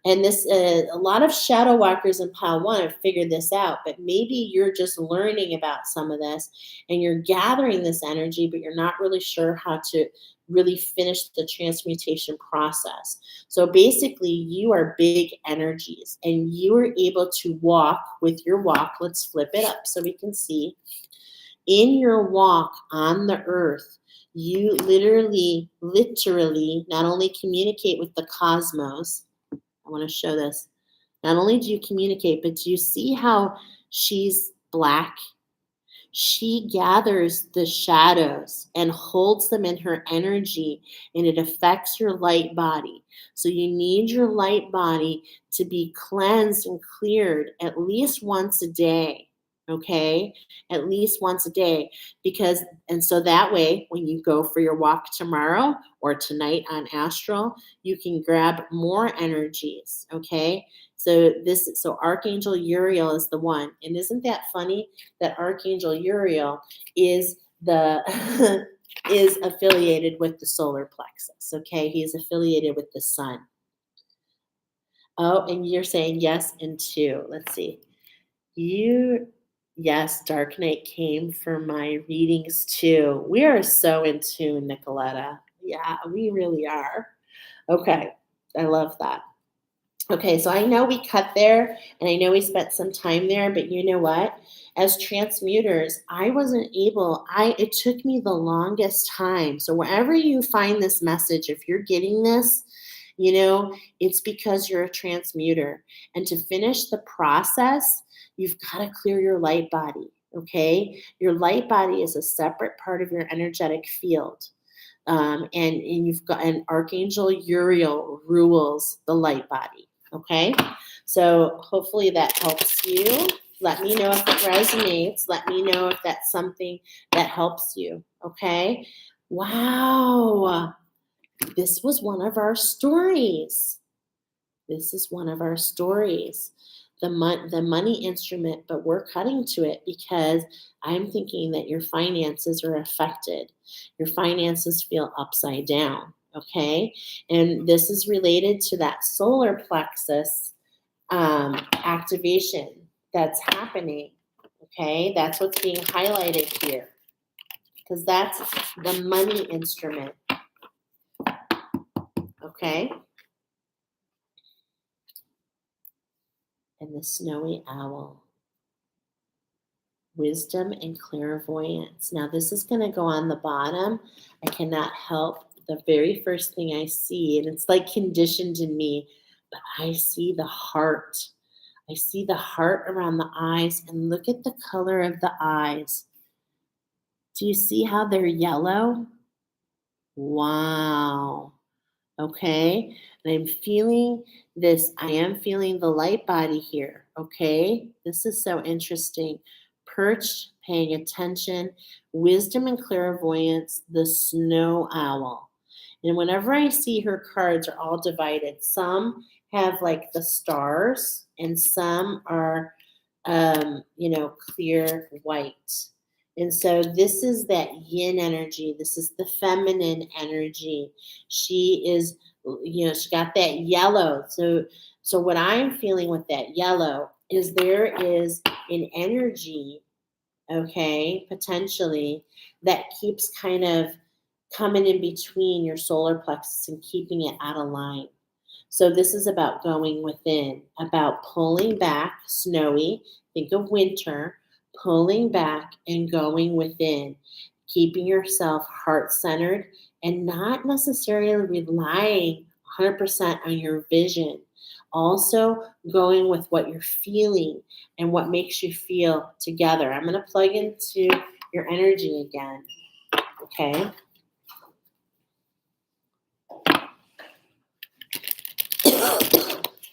and this a lot of shadow walkers in pile one have figured this out, but maybe you're just learning about some of this and you're gathering this energy, but you're not really sure how to really finish the transmutation process. So basically, you are big energies and you are able to walk with your walk. Let's flip it up so we can see. In your walk on the earth, you literally not only communicate with the cosmos. I want to show this. Not only do you communicate, but do you see how she's black? She gathers the shadows and holds them in her energy, and it affects your light body. So you need your light body to be cleansed and cleared at least once a day. okay? At least once a day and so that way when you go for your walk tomorrow or tonight on astral, you can grab more energies, okay? So Archangel Uriel is the one. And isn't that funny that Archangel Uriel is the is affiliated with the solar plexus, okay? He is affiliated with the sun. Oh, and you're saying yes and two. Let's see. You, yes, Dark Knight came for my readings too. We are so in tune, Nicoletta. Yeah, we really are. Okay, I love that. Okay, so I know we cut there and I know we spent some time there, but you know what? As transmuters, I wasn't able, it took me the longest time. So wherever you find this message, if you're getting this, it's because you're a transmuter. And to finish the process, you've got to clear your light body, okay? Your light body is a separate part of your energetic field. And you've got an Archangel Uriel rules the light body. Okay, so hopefully that helps you. Let me know if it resonates. Let me know if that's something that helps you. Okay, wow, this was one of our stories. This is one of our stories. The money instrument, but we're cutting to it because I'm thinking that your finances are affected. Your finances feel upside down, okay? And this is related to that solar plexus activation that's happening, okay? That's what's being highlighted here because that's the money instrument, okay? And the snowy owl. Wisdom and clairvoyance. Now, this is going to go on the bottom. I cannot help the very first thing I see, and it's like conditioned in me, but I see the heart. I see the heart around the eyes, and look at the color of the eyes. Do you see how they're yellow? Wow. Okay. And I'm feeling this. I am feeling the light body here. Okay. This is so interesting. Perched, paying attention, wisdom and clairvoyance, the snow owl. And whenever I see her cards are all divided, some have like the stars and some are, clear white. And so this is that yin energy. This is the feminine energy. She is, she got that yellow. So what I'm feeling with that yellow is there is an energy, okay, potentially that keeps kind of coming in between your solar plexus and keeping it out of line. So this is about going within, about pulling back, snowy, think of winter, pulling back and going within, keeping yourself heart-centered and not necessarily relying 100% on your vision. Also going with what you're feeling and what makes you feel together. I'm going to plug into your energy again, okay?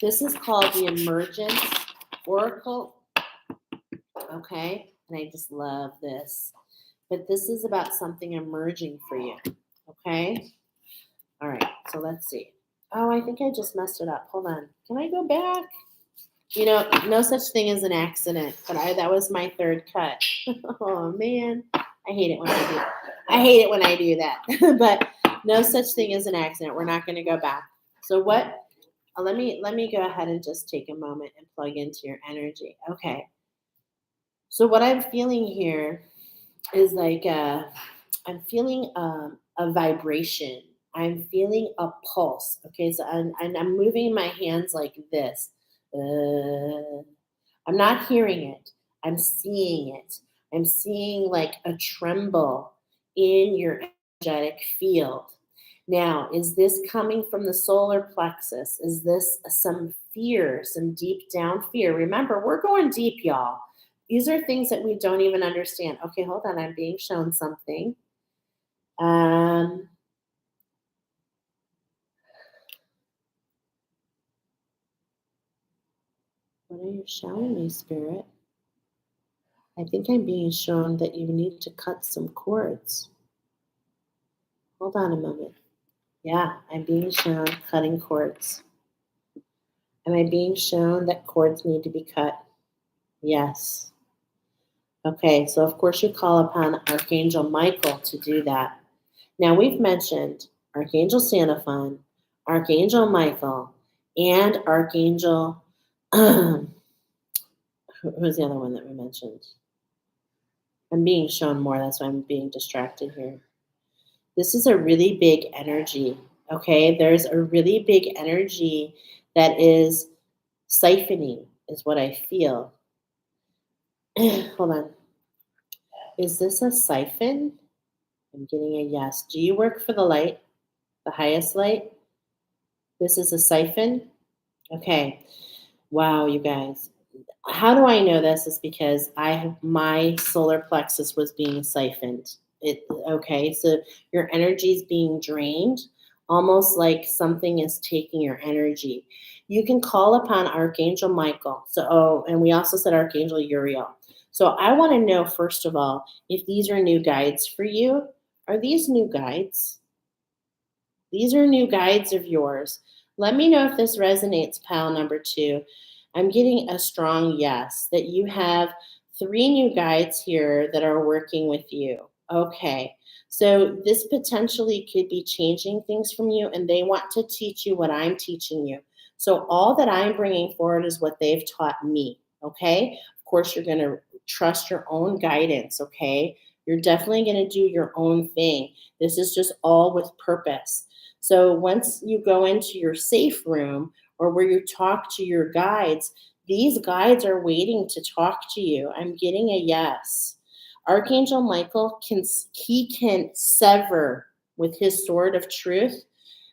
This is called the Emergence Oracle, okay? And I just love this. But this is about something emerging for you, okay? All right, so let's see. Oh, I think I just messed it up. Hold on. Can I go back? No such thing as an accident, but that was my third cut. Oh, man. I hate it when I do. I hate it when I do that. But no such thing as an accident. We're not going to go back. So what? Let me go ahead and just take a moment and plug into your energy. Okay. So what I'm feeling here is like I'm feeling a vibration. I'm feeling a pulse. Okay, so I'm moving my hands like this. I'm not hearing it. I'm seeing it. I'm seeing like a tremble in your energetic field. Now, is this coming from the solar plexus? Is this some fear, some deep down fear? Remember, we're going deep, y'all. These are things that we don't even understand. Okay, hold on. I'm being shown something. What are you showing me, Spirit? I think I'm being shown that you need to cut some cords. Hold on a moment. Yeah, I'm being shown cutting cords. Am I being shown that cords need to be cut? Yes. Okay, so of course you call upon Archangel Michael to do that. Now we've mentioned Archangel Sanaphon, Archangel Michael, and Archangel, who was the other one that we mentioned? I'm being shown more, that's why I'm being distracted here. This is a really big energy, okay? There's a really big energy that is siphoning, is what I feel. Hold on. Is this a siphon? I'm getting a yes. Do you work for the light, the highest light? This is a siphon? Okay. Wow, you guys. How do I know this? Is because my solar plexus was being siphoned. Okay, so your energy is being drained, almost like something is taking your energy. You can call upon Archangel Michael. So, and we also said Archangel Uriel. So I want to know first of all if these are new guides for you. Are these new guides? These are new guides of yours. Let me know if this resonates, pal number two. I'm getting a strong yes that you have three new guides here that are working with you. Okay. So this potentially could be changing things from you, and they want to teach you what I'm teaching you. So all that I'm bringing forward is what they've taught me. Okay. Of course, you're going to trust your own guidance. Okay. You're definitely going to do your own thing. This is just all with purpose. So once you go into your safe room or where you talk to your guides, these guides are waiting to talk to you. I'm getting a yes. Archangel Michael can sever with his sword of truth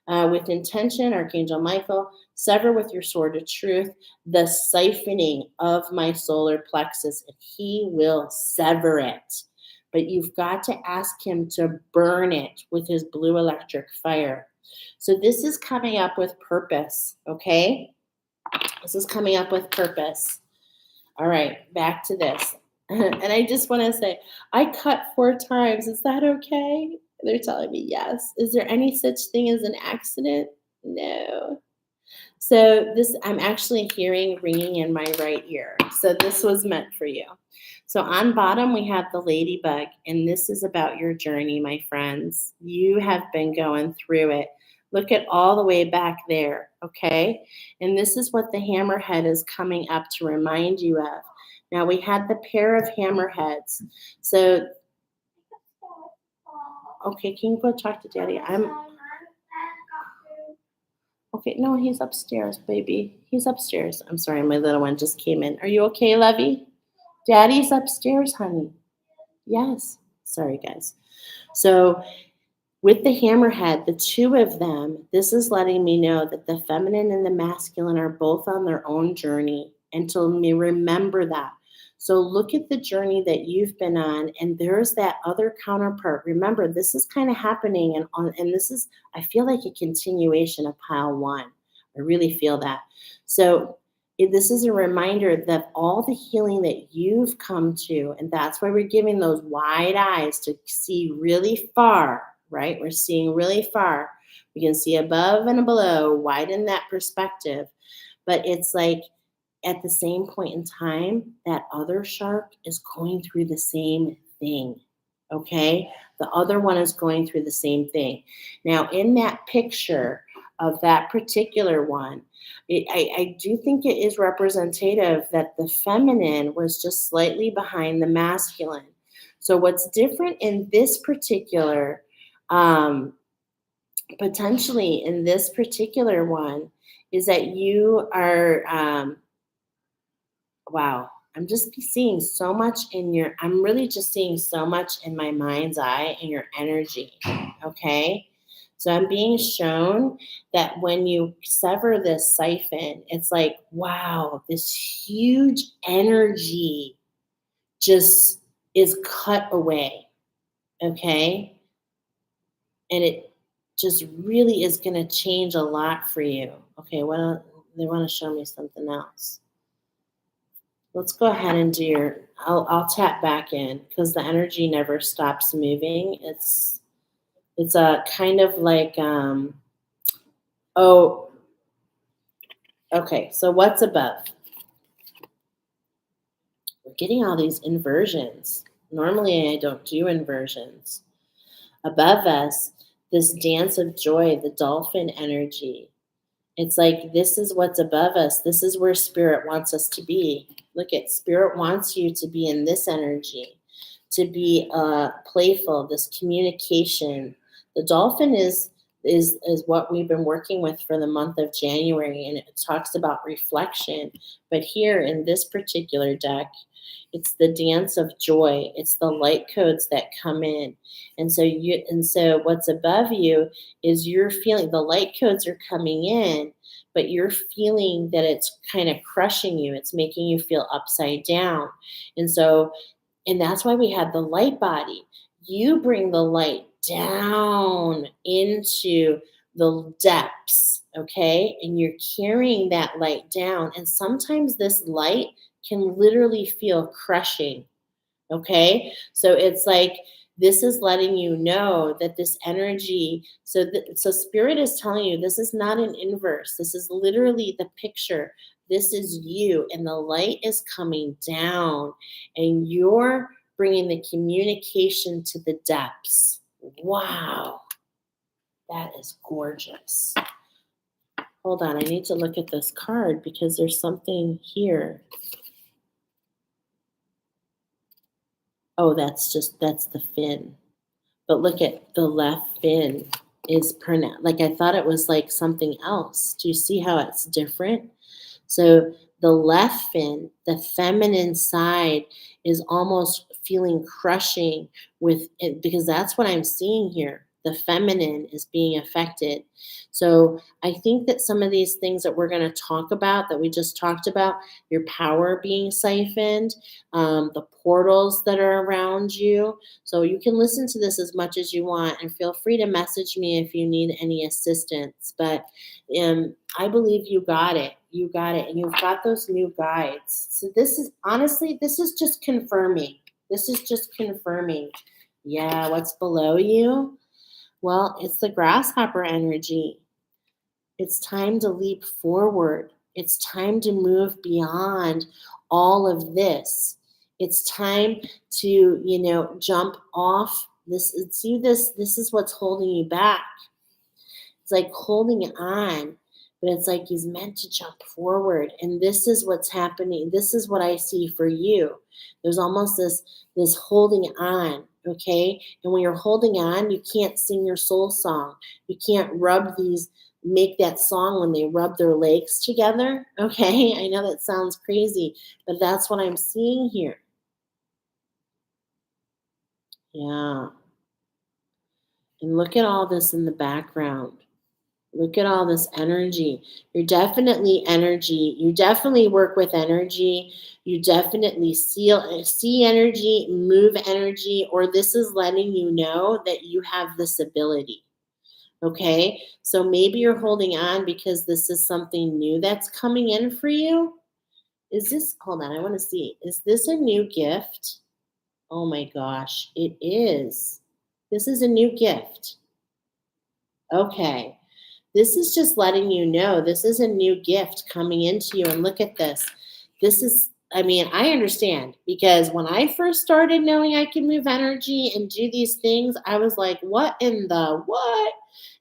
with intention. Archangel Michael, sever with your sword of truth the siphoning of my solar plexus, and he will sever it. But you've got to ask him to burn it with his blue electric fire. So this is coming up with purpose, okay? This is coming up with purpose. All right, back to this. And I just want to say, I cut 4 times. Is that okay? They're telling me yes. Is there any such thing as an accident? No. So this, I'm actually hearing ringing in my right ear. So this was meant for you. So on bottom, we have the ladybug, and this is about your journey, my friends. You have been going through it. Look at all the way back there, okay? And this is what the hammerhead is coming up to remind you of. Now we had the pair of hammerheads. So, okay, can you go talk to Daddy? Okay, no, he's upstairs, baby. He's upstairs. I'm sorry, my little one just came in. Are you okay, Lovey? Daddy's upstairs, honey. Yes. Sorry, guys. So, with the hammerhead, the two of them, this is letting me know that the feminine and the masculine are both on their own journey. And to me, remember that. So look at the journey that you've been on, and there's that other counterpart. Remember, this is kind of happening, and this is, I feel like a continuation of pile one. I really feel that. So this is a reminder that all the healing that you've come to, and that's why we're giving those wide eyes to see really far, right? We're seeing really far. We can see above and below, widen that perspective. But it's like at the same point in time, that other shark is going through the same thing. Okay? The other one is going through the same thing. Now, in that picture of that particular one, I do think it is representative that the feminine was just slightly behind the masculine. So, what's different in this particular, potentially in this particular one, is that you are, wow, I'm just seeing so much I'm really just seeing so much in my mind's eye and your energy. Okay. So I'm being shown that when you sever this siphon, it's like, wow, this huge energy just is cut away. Okay. And it just really is going to change a lot for you. Okay. Well, they want to show me something else. Let's go ahead and do your. I'll tap back in because the energy never stops moving. It's a kind of like oh, okay. So what's above? We're getting all these inversions. Normally I don't do inversions. Above us, this dance of joy, the dolphin energy. It's like this is what's above us. This is where spirit wants us to be. Look at spirit wants you to be in this energy, to be playful, this communication. The dolphin is what we've been working with for the month of January, and it talks about reflection. But here in this particular deck, it's the dance of joy. It's the light codes that come in. And so what's above you is you're feeling the light codes are coming in, but you're feeling that it's kind of crushing you. It's making you feel upside down. And so and that's why we have the light body. You bring the light down into the depths, okay? And you're carrying that light down. And sometimes this light can literally feel crushing. Okay. So it's like this is letting you know that this energy, so spirit is telling you this is not an inverse. This is literally the picture. This is you, and the light is coming down, and you're bringing the communication to the depths. Wow, that is gorgeous. Hold on, I need to look at this card because there's something here. Oh, that's the fin. But look at the left fin is pronounced. Like I thought it was like something else. Do you see how it's different? So the left fin, the feminine side, is almost feeling crushing with it because that's what I'm seeing here. The feminine is being affected. So I think that some of these things that we're going to talk about, that we just talked about, your power being siphoned, the portals that are around you. So you can listen to this as much as you want and feel free to message me if you need any assistance. But I believe you got it. You got it. And you've got those new guides. So this is honestly, this is just confirming. This is just confirming. Yeah, what's below you? Well, it's the grasshopper energy. It's time to leap forward. It's time to move beyond all of this. It's time to, jump off this. See this, this is what's holding you back. It's like holding on, but it's like he's meant to jump forward. And this is what's happening. This is what I see for you. There's almost this holding on, okay? And when you're holding on, you can't sing your soul song. You can't make that song when they rub their legs together, okay? I know that sounds crazy, but that's what I'm seeing here. Yeah. And look at all this in the background. Look at all this energy. You're definitely energy. You definitely work with energy. You definitely see energy, move energy, or this is letting you know that you have this ability. Okay. So maybe you're holding on because this is something new that's coming in for you. Is this, hold on, I want to see. Is this a new gift? Oh my gosh, it is. This is a new gift. Okay. This is just letting you know this is a new gift coming into you. And look at this. This is, I mean, I understand because when I first started knowing I can move energy and do these things, I was like, what in the what?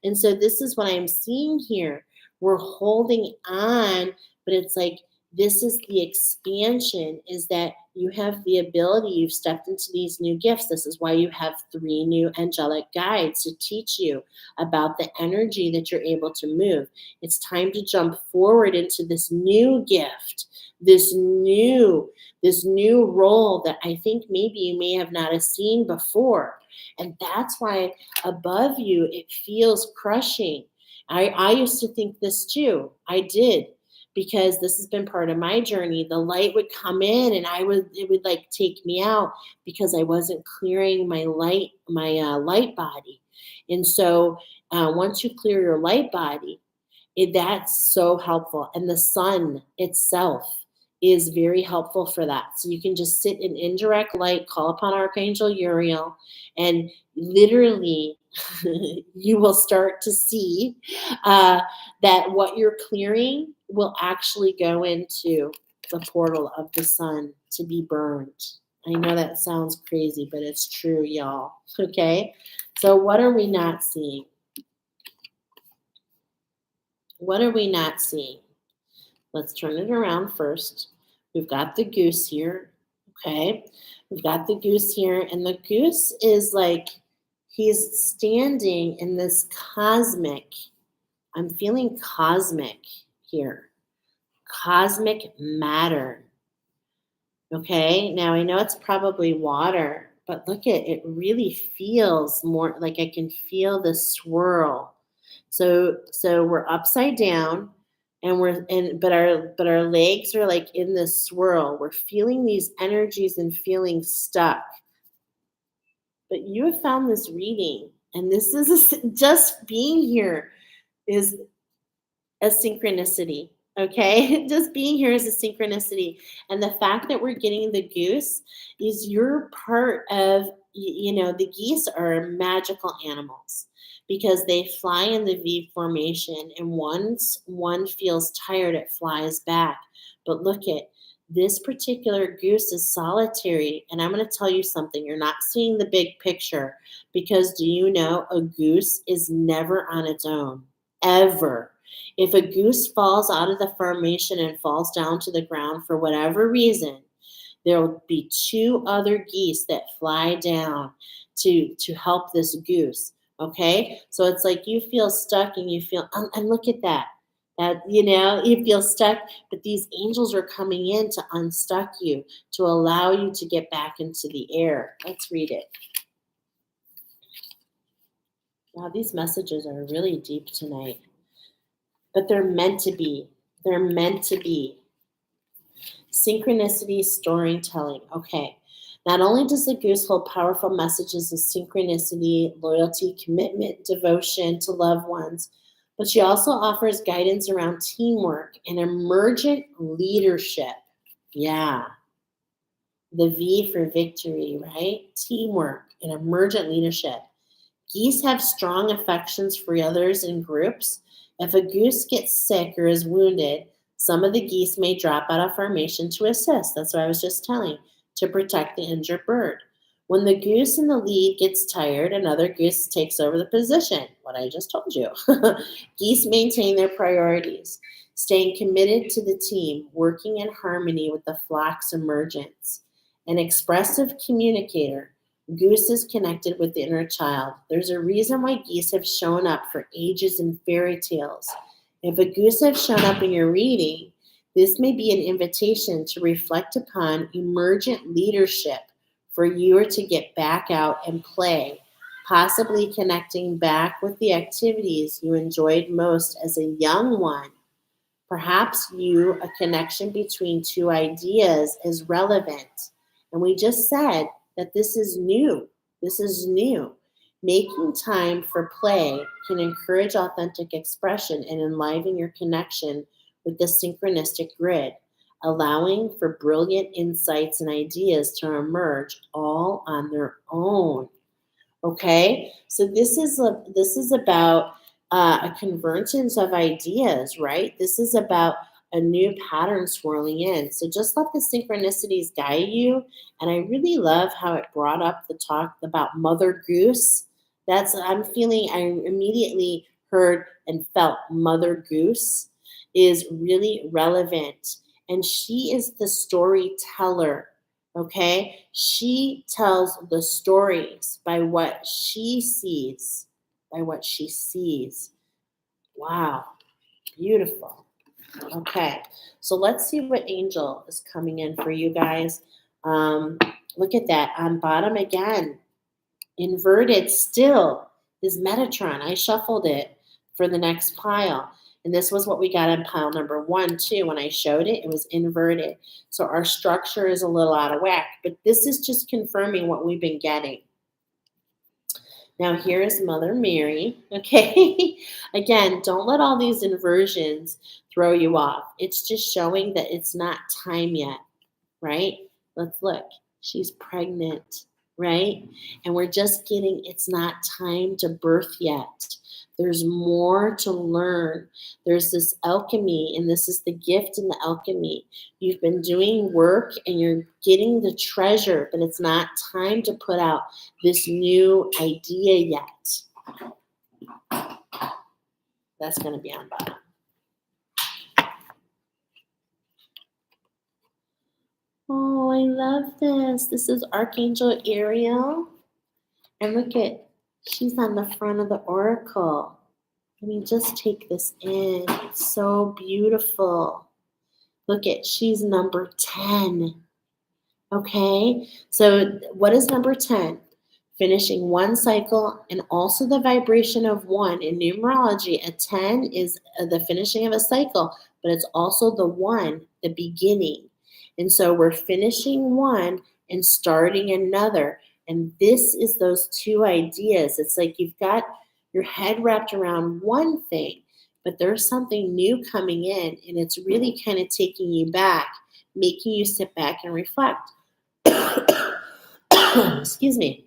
And so this is what I'm seeing here. We're holding on, but it's like this is the expansion is that you have the ability, you've stepped into these new gifts. This is why you have 3 new angelic guides to teach you about the energy that you're able to move. It's time to jump forward into this new gift, this new role that I think maybe you may have not have seen before. And that's why above you it feels crushing. I used to think this too. I did because this has been part of my journey. The light would come in and it would like take me out because I wasn't clearing my light body. And so once you clear your light body, that's so helpful. And the sun itself is very helpful for that. So you can just sit in indirect light, call upon Archangel Uriel, and literally you will start to see that what you're clearing will actually go into the portal of the sun to be burned. I know that sounds crazy, but it's true, y'all. Okay? So, what are we not seeing? What are we not seeing? Let's turn it around first. We've got the goose here. Okay. We've got the goose here. And the goose is like, he's standing in this cosmic, I'm feeling cosmic here, cosmic matter. Okay. Now I know it's probably water, but look at it, really feels more like I can feel the swirl. So we're upside down and but our legs are like in this swirl. We're feeling these energies and feeling stuck. But you have found this reading, and this is just being here is a synchronicity. Okay, just being here is a synchronicity, and the fact that we're getting the goose is you're part of. The geese are magical animals because they fly in the V formation, and once one feels tired, it flies back. But look at this particular goose is solitary, and I'm going to tell you something. You're not seeing the big picture because do you know a goose is never on its own, ever. If a goose falls out of the formation and falls down to the ground for whatever reason, there will be two other geese that fly down to help this goose. Okay, so it's like you feel stuck and you feel, and look at that. You feel stuck, but these angels are coming in to unstuck you, to allow you to get back into the air. Let's read it. Wow, these messages are really deep tonight. But they're meant to be. They're meant to be. Synchronicity, storytelling. Okay. Not only does the goose hold powerful messages of synchronicity, loyalty, commitment, devotion to loved ones, but she also offers guidance around teamwork and emergent leadership. Yeah. The V for victory, right? Teamwork and emergent leadership. Geese have strong affections for others in groups. If a goose gets sick or is wounded, some of the geese may drop out of formation to assist. That's what I was just telling, to protect the injured bird. When the goose in the lead gets tired, another goose takes over the position. What I just told you. Geese maintain their priorities, staying committed to the team, working in harmony with the flock's emergence. An expressive communicator, goose is connected with the inner child. There's a reason why geese have shown up for ages in fairy tales. If a goose has shown up in your reading, this may be an invitation to reflect upon emergent leadership for you to get back out and play, possibly connecting back with the activities you enjoyed most as a young one. Perhaps a connection between two ideas is relevant. And we just said that this is new. This is new. Making time for play can encourage authentic expression and enliven your connection with the synchronistic grid, allowing for brilliant insights and ideas to emerge all on their own. Okay, so this is about a convergence of ideas, right? This is about a new pattern swirling in. So just let the synchronicities guide you. And I really love how it brought up the talk about Mother Goose. I immediately heard and felt Mother Goose is really relevant. And she is the storyteller. Okay, she tells the stories by what she sees, by what she sees. Wow, beautiful. Okay, so let's see what angel is coming in for you guys. Look at that on bottom again, inverted still is Metatron. I shuffled it for the next pile. And this was what we got in pile number 1, too. When I showed it, it was inverted. So our structure is a little out of whack. But this is just confirming what we've been getting. Now, here is Mother Mary. Okay. Again, don't let all these inversions throw you off. It's just showing that it's not time yet, right? Let's look. She's pregnant, right? And we're just getting, it's not time to birth yet. There's more to learn. There's this alchemy, and this is the gift in the alchemy. You've been doing work and you're getting the treasure, but it's not time to put out this new idea yet. That's going to be on bottom. Oh, I love this. This is Archangel Ariel. And look at, she's on the front of the oracle. I mean, just take this in. It's so beautiful. Look at, she's number 10. Okay, so what is number 10? Finishing one cycle and also the vibration of one. In numerology, a 10 is the finishing of a cycle, but it's also the one, the beginning. And so we're finishing one and starting another. And this is those two ideas. It's like you've got your head wrapped around one thing, but there's something new coming in, and it's really kind of taking you back, making you sit back and reflect. Excuse me.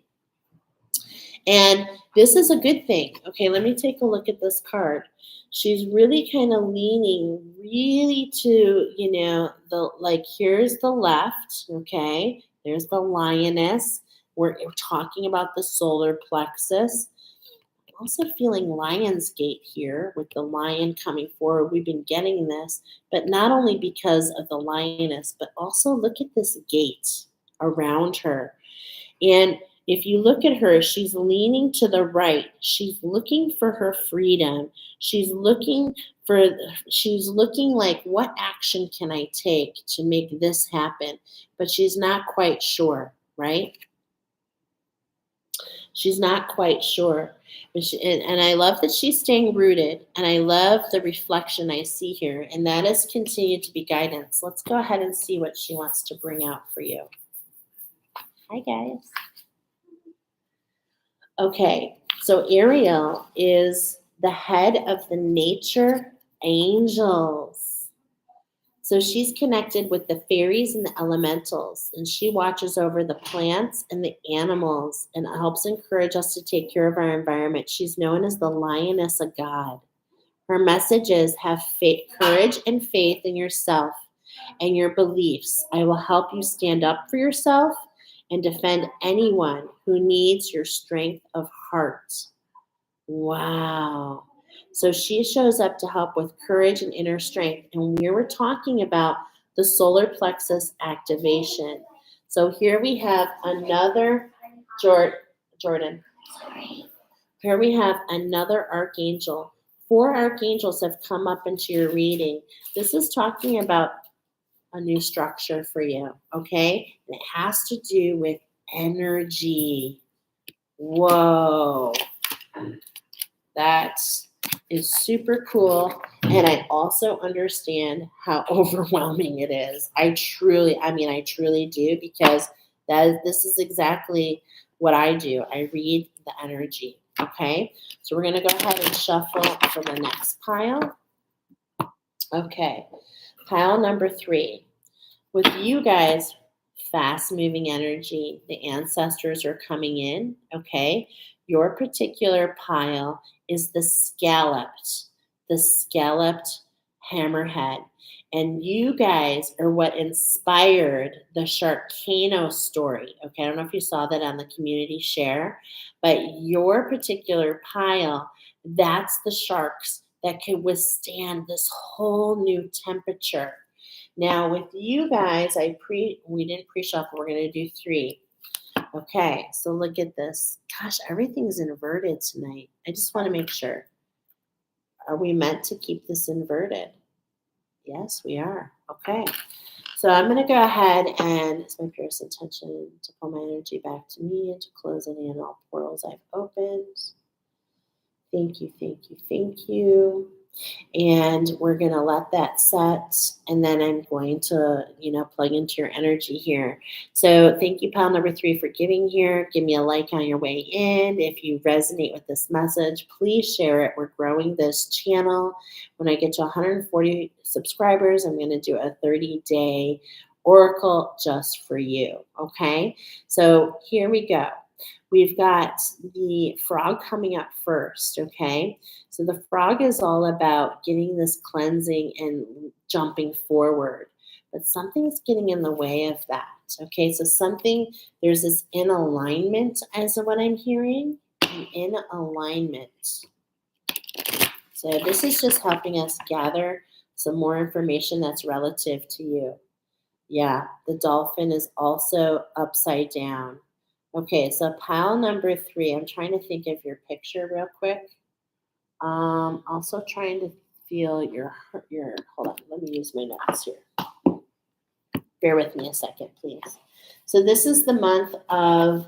And this is a good thing. Okay, let me take a look at this card. She's really kind of leaning really to, the like here's the left, okay? There's the lioness. We're talking about the solar plexus. Also feeling Lion's Gate here with the lion coming forward. We've been getting this, but not only because of the lioness, but also look at this gate around her. And if you look at her, she's leaning to the right. She's looking for her freedom. She's looking like, what action can I take to make this happen? But she's not quite sure, right? She's not quite sure. And I love that she's staying rooted. And I love the reflection I see here. And that is continued to be guidance. Let's go ahead and see what she wants to bring out for you. Hi, guys. Okay, so Ariel is the head of the nature angels. So she's connected with the fairies and the elementals, and she watches over the plants and the animals and helps encourage us to take care of our environment. She's known as the lioness of God. Her message is have faith, courage and faith in yourself and your beliefs. I will help you stand up for yourself and defend anyone who needs your strength of heart. Wow. So she shows up to help with courage and inner strength. And we were talking about the solar plexus activation. So here we have another Jordan. Sorry. Here we have another archangel. 4 archangels have come up into your reading. This is talking about a new structure for you, okay? And it has to do with energy. Whoa. That is super cool. And I also understand how overwhelming it is. I truly do, because this is exactly what I do. I read the energy, okay? So we're going to go ahead and shuffle for the next pile. Okay, pile number 3. With you guys, fast moving energy, the ancestors are coming in, okay? Your particular pile is the scalloped hammerhead. And you guys are what inspired the Sharkano story. Okay, I don't know if you saw that on the community share, but your particular pile, that's the sharks that can withstand this whole new temperature. Now with you guys, we didn't pre-shuffle, we're gonna do 3. Okay, so look at this. Gosh, everything's inverted tonight. I just want to make sure. Are we meant to keep this inverted? Yes, we are. Okay. So I'm going to go ahead and it's my purest intention to pull my energy back to me and to close any and all portals I've opened. Thank you, thank you, thank you. And we're going to let that set. And then I'm going to, plug into your energy here. So thank you, pile number 3, for giving here. Give me a like on your way in. If you resonate with this message, please share it. We're growing this channel. When I get to 140 subscribers, I'm going to do a 30-day oracle just for you. Okay. So here we go. We've got the frog coming up first, okay? So the frog is all about getting this cleansing and jumping forward, but something's getting in the way of that, okay? So there's this in alignment as of what I'm hearing, in alignment. So this is just helping us gather some more information that's relative to you. Yeah, the dolphin is also upside down. Okay, so pile number 3. I'm trying to think of your picture real quick. Also trying to feel your. Hold on, let me use my notes here. Bear with me a second, please. So this is the month of,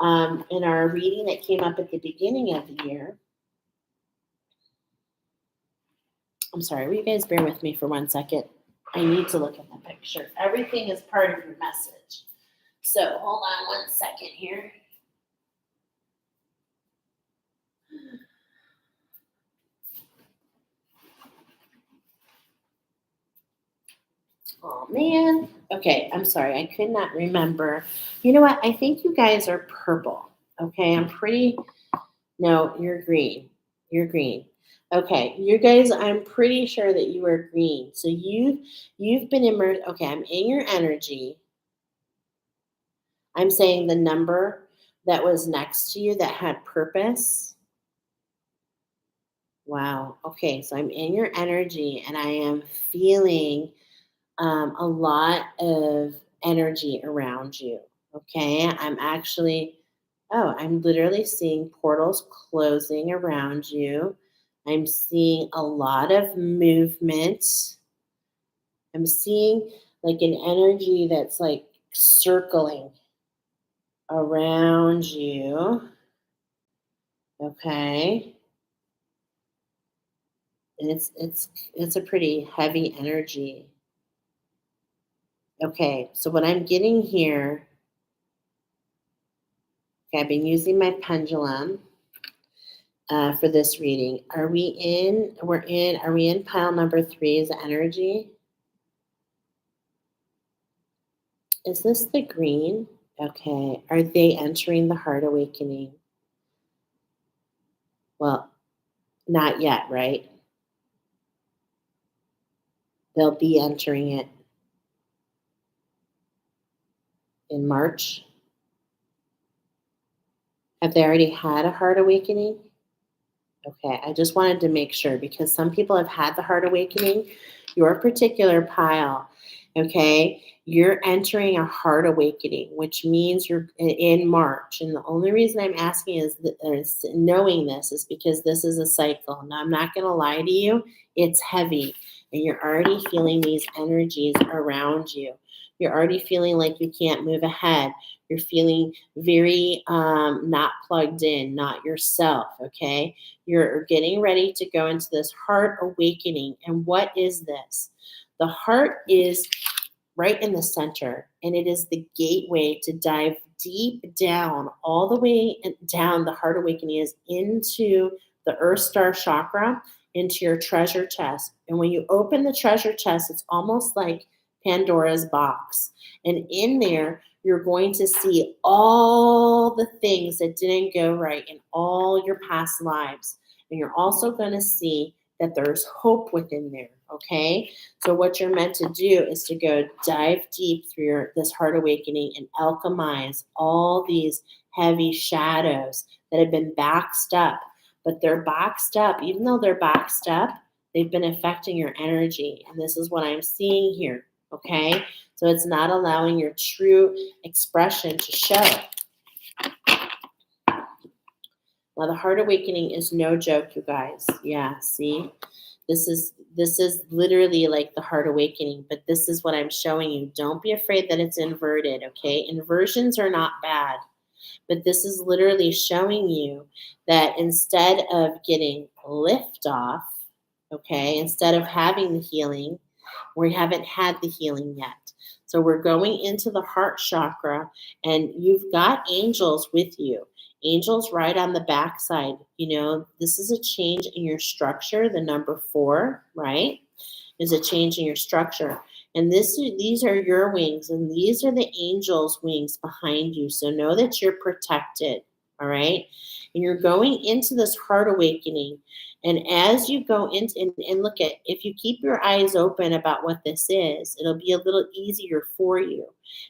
in our reading that came up at the beginning of the year. I'm sorry, will you guys bear with me for 1 second? I need to look at the picture. Everything is part of your message. So hold on 1 second here. Oh man. Okay, I'm sorry. I could not remember. You know what? I think you guys are purple. Okay, no, you're green. You're green. Okay, you guys, I'm pretty sure that you are green. So you've been immersed. Okay, I'm in your energy. I'm saying the number that was next to you that had purpose. Wow. Okay, so I'm in your energy and I am feeling a lot of energy around you. Okay, I'm literally seeing portals closing around you. I'm seeing a lot of movement. I'm seeing like an energy that's like circling around you. Okay. And it's a pretty heavy energy. Okay, so what I'm getting here, okay, I've been using my pendulum for this reading. Are we in pile number 3 is energy? Is this the green? Okay. Are they entering the heart awakening? Well, not yet, right? They'll be entering it in March. Have they already had a heart awakening? Okay, I just wanted to make sure because some people have had the heart awakening. Your particular pile, okay, you're entering a heart awakening, which means you're in March. And the only reason I'm asking is knowing this is because this is a cycle. Now, I'm not going to lie to you, it's heavy, and you're already feeling these energies around you. You're already feeling like you can't move ahead. You're feeling very not plugged in, not yourself, okay? You're getting ready to go into this heart awakening. And what is this? The heart is right in the center, and it is the gateway to dive deep down, all the way down. The heart awakening is into the Earth Star chakra, into your treasure chest. And when you open the treasure chest, it's almost like Pandora's box. And in there, you're going to see all the things that didn't go right in all your past lives. And you're also going to see that there's hope within there, okay? So what you're meant to do is to go dive deep through this heart awakening and alchemize all these heavy shadows that have been boxed up. But they're boxed up. Even though they're boxed up, they've been affecting your energy. And this is what I'm seeing here, okay? So it's not allowing your true expression to show. Now the heart awakening is no joke, you guys. Yeah, see? This is literally like the heart awakening, but this is what I'm showing you. Don't be afraid that it's inverted, okay? Inversions are not bad, but this is literally showing you that instead of getting lift off, okay? Instead of having the healing, we haven't had the healing yet. So we're going into the heart chakra, and you've got angels with you. Angels right on the backside. This is a change in your structure, the number 4, right? Is a change in your structure. And these are your wings, and these are the angels' wings behind you. So know that you're protected, all right? And you're going into this heart awakening. And as you go into and look at, if you keep your eyes open about what this is, it'll be a little easier for you,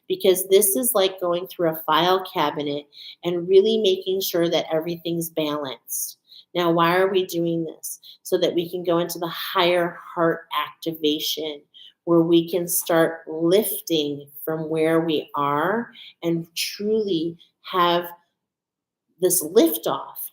because this is like going through a file cabinet and really making sure that everything's balanced. Now, why are we doing this? So that we can go into the higher heart activation, where we can start lifting from where we are and truly have this liftoff,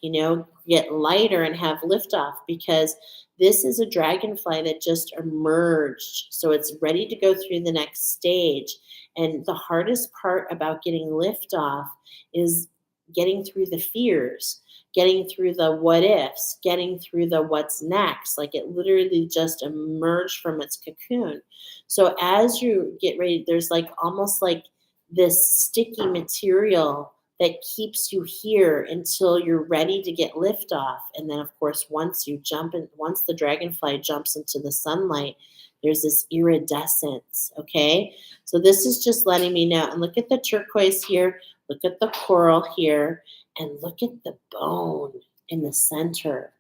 get lighter and have liftoff, because this is a dragonfly that just emerged. So it's ready to go through the next stage. And the hardest part about getting liftoff is getting through the fears, getting through the what ifs, getting through the what's next. Like, it literally just emerged from its cocoon. So as you get ready, there's like almost like this sticky material that keeps you here until you're ready to get liftoff. And then, of course, once the dragonfly jumps into the sunlight, there's this iridescence. Okay, so this is just letting me know. And look at the turquoise here. Look at the coral here, and look at the bone in the center.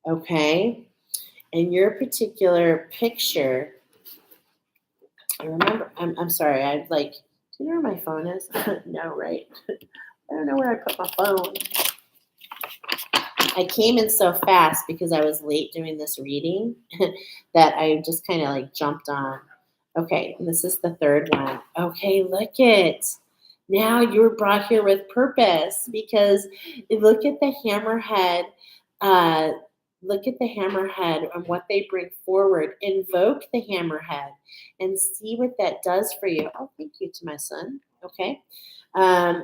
Okay, and your particular picture. I remember. I'm sorry. Do you know where my phone is? No, right? I don't know where I put my phone. I came in so fast because I was late doing this reading that I just kind of like jumped on. Okay, and this is the third one. Okay, look it. Now you're brought here with purpose, because look at the hammerhead. Uh, Look at the hammerhead and what they bring forward. Invoke the hammerhead and see what that does for you. Oh, thank you to my son. Okay. Um,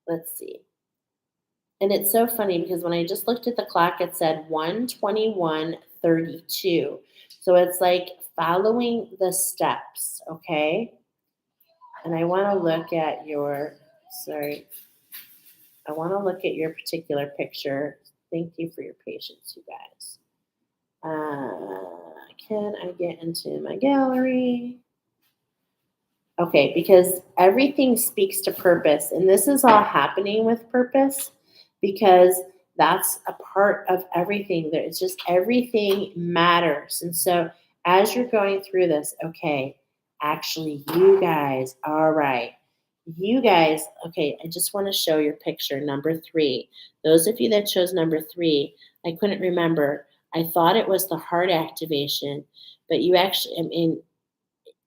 let's see. And it's so funny because when I just looked at the clock, it said 1:21:32. So it's like following the steps, okay? And I want to look at I want to look at your particular picture. Thank you for your patience, you guys. Can I get into my gallery? Okay, because everything speaks to purpose, and this is all happening with purpose, because that's a part of everything. It's just everything matters. And so as you're going through this, okay, actually, you guys, all right. You guys, okay, I just want to show your picture, number 3. Those of you that chose number 3, I couldn't remember. I thought it was the heart activation, but you actually, I mean,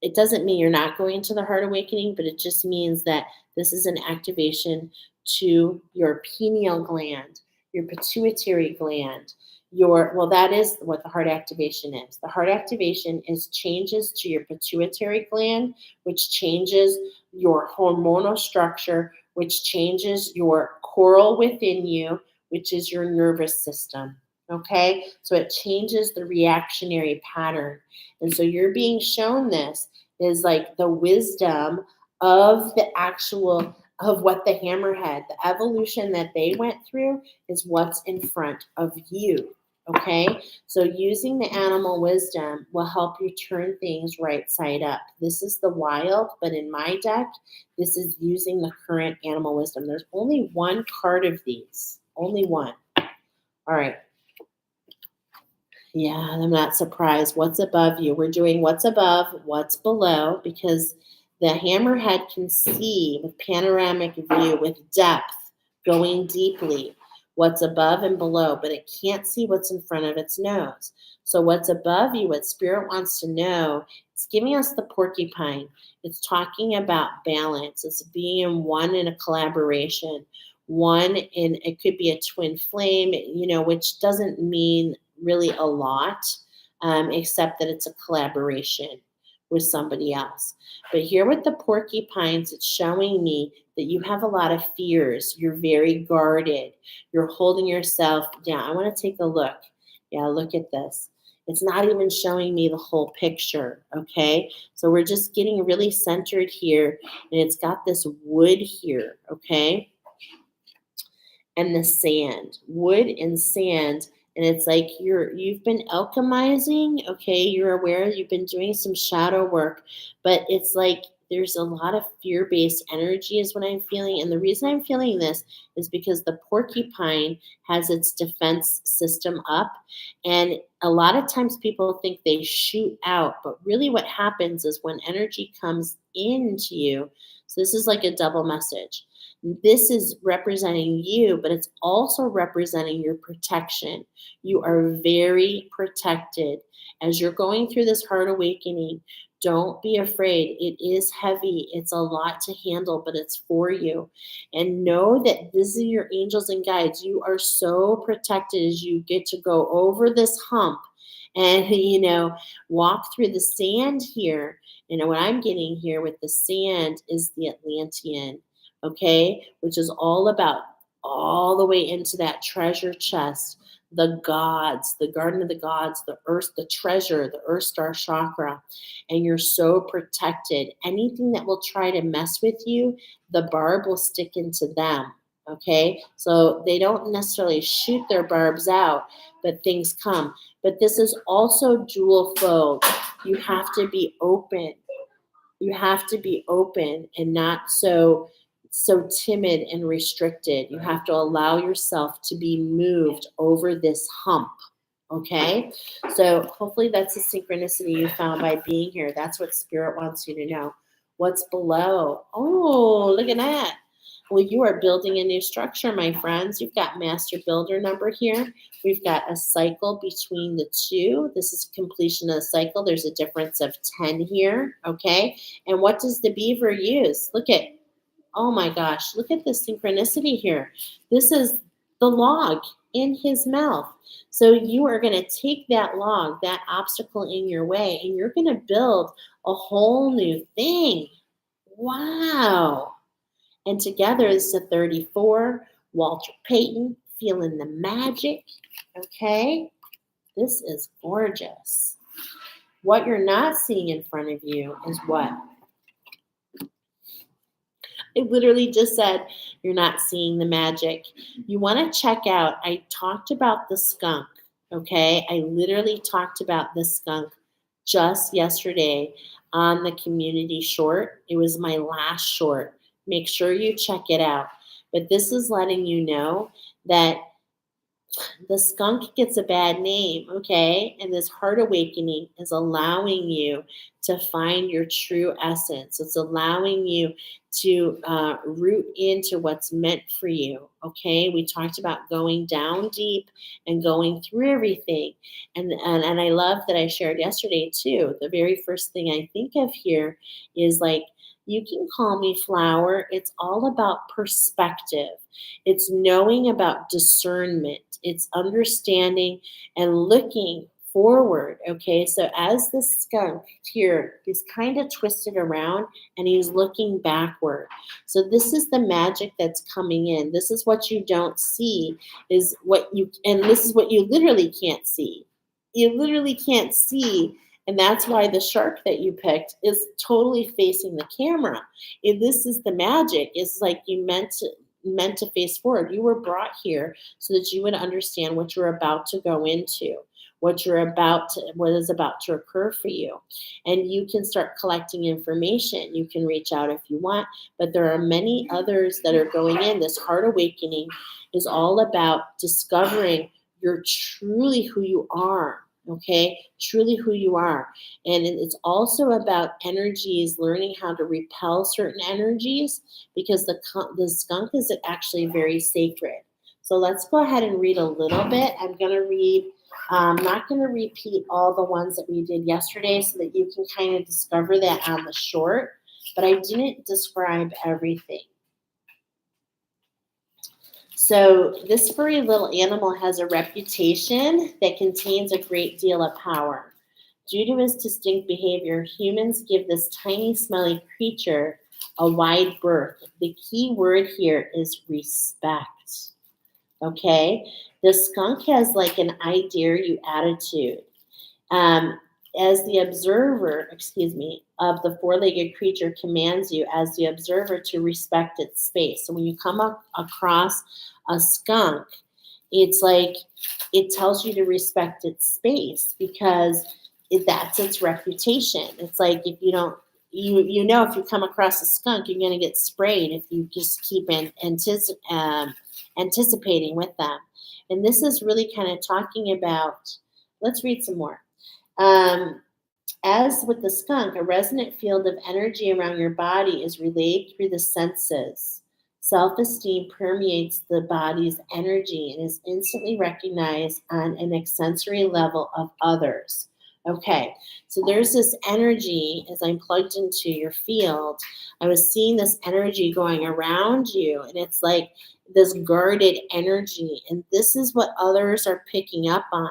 it doesn't mean you're not going to the heart awakening, but it just means that this is an activation to your pineal gland, your pituitary gland, that is what the heart activation is. The heart activation is changes to your pituitary gland, which changes your hormonal structure, which changes your coral within you, which is your nervous system. Okay, so it changes the reactionary pattern. And so you're being shown this is like the wisdom of of what the hammerhead, the evolution that they went through, is what's in front of you. Okay, so using the animal wisdom will help you turn things right side up. This is the wild, but in my deck, this is using the current animal wisdom. There's only one card of these, only one. All right. Yeah, I'm not surprised. What's above you? We're doing what's above, what's below, because the hammerhead can see with panoramic view, with depth, going deeply, what's above and below, but it can't see what's in front of its nose. So what's above you, what spirit wants to know, it's giving us the porcupine. It's talking about balance. It's being one in a collaboration. It could be a twin flame, which doesn't mean really a lot, except that it's a collaboration with somebody else. But here with the porcupines, it's showing me that you have a lot of fears. You're very guarded. You're holding yourself down. I want to take a look Yeah, look at this. It's not even showing me the whole picture, okay? So we're just getting really centered here, and it's got this wood here, okay? And the sand, wood and sand. And it's like you've been alchemizing, okay? You're aware you've been doing some shadow work, but it's like there's a lot of fear-based energy is what I'm feeling. And the reason I'm feeling this is because the porcupine has its defense system up. And a lot of times people think they shoot out, but really what happens is when energy comes into you, so this is like a double message. This is representing you, but it's also representing your protection. You are very protected. As you're going through this heart awakening, don't be afraid. It is heavy. It's a lot to handle, but it's for you. And know that this is your angels and guides. You are so protected as you get to go over this hump and, walk through the sand here. What I'm getting here with the sand is the Atlantean, okay, which is all about all the way into that treasure chest, the gods, the garden of the gods, the earth, the treasure, the earth star chakra. And you're so protected. Anything that will try to mess with you, the barb will stick into them. Okay, so they don't necessarily shoot their barbs out, but things come. But this is also dual fold. You have to be open. You have to be open and not so timid and restricted. You have to allow yourself to be moved over this hump. Okay? So hopefully that's a synchronicity you found by being here. That's what spirit wants you to know. What's below? Oh, look at that. Well, you are building a new structure, my friends. You've got master builder number here. We've got a cycle between the two. This is completion of the cycle. There's a difference of 10 here. Okay. And what does the beaver use? Look at, oh my gosh, look at the synchronicity here. This is the log in his mouth. So you are going to take that log, that obstacle in your way, and you're going to build a whole new thing. Wow. And together, this is a 34. Walter Payton, feeling the magic. Okay. This is gorgeous. What you're not seeing in front of you is what? I literally just said you're not seeing the magic. You want to check out, I talked about the skunk, okay? I literally talked about the skunk just yesterday on the community short. It was my last short. Make sure you check it out. But this is letting you know that the skunk gets a bad name, okay? And this heart awakening is allowing you to find your true essence. It's allowing you to root into what's meant for you, okay? We talked about going down deep and going through everything. And I love that I shared yesterday too. The very first thing I think of here is like, you can call me flower. It's all about perspective. It's knowing about discernment. It's understanding and looking forward. Okay, so as the skunk here is kind of twisted around and he's looking backward. So this is the magic that's coming in. This is what you don't see, is what you, and this is what you literally can't see. You literally can't see. And that's why the shark that you picked is totally facing the camera. And this is the magic. It's like you meant to face forward. You were brought here so that you would understand what you're about to go into, what is about to occur for you. And you can start collecting information. You can reach out if you want, but there are many others that are going in. This heart awakening is all about discovering you're truly who you are. Okay, truly who you are. And it's also about energies, learning how to repel certain energies, because the skunk is actually very sacred. So let's go ahead and read a little bit. I'm going to read, I'm not going to repeat all the ones that we did yesterday so that you can kind of discover that on the short, but I didn't describe everything. So this furry little animal has a reputation that contains a great deal of power. Due to his distinct behavior, humans give this tiny, smelly creature a wide berth. The key word here is respect. Okay. The skunk has like an I dare you attitude. Um, as the observer, excuse me, of the four-legged creature commands you as the observer to respect its space. So when you come up across a skunk, it's like it tells you to respect its space because that's its reputation. It's like if you don't, you know, if you come across a skunk, you're going to get sprayed if you just keep anticipating with them. And this is really kind of talking about. Let's read some more. Um, as with the skunk, a resonant field of energy around your body is relayed through the senses. Self esteem permeates the body's energy and is instantly recognized on an sensory level of others. Okay, so there's this energy as I'm plugged into your field. I was seeing this energy going around you, and it's like this guarded energy. And this is what others are picking up on.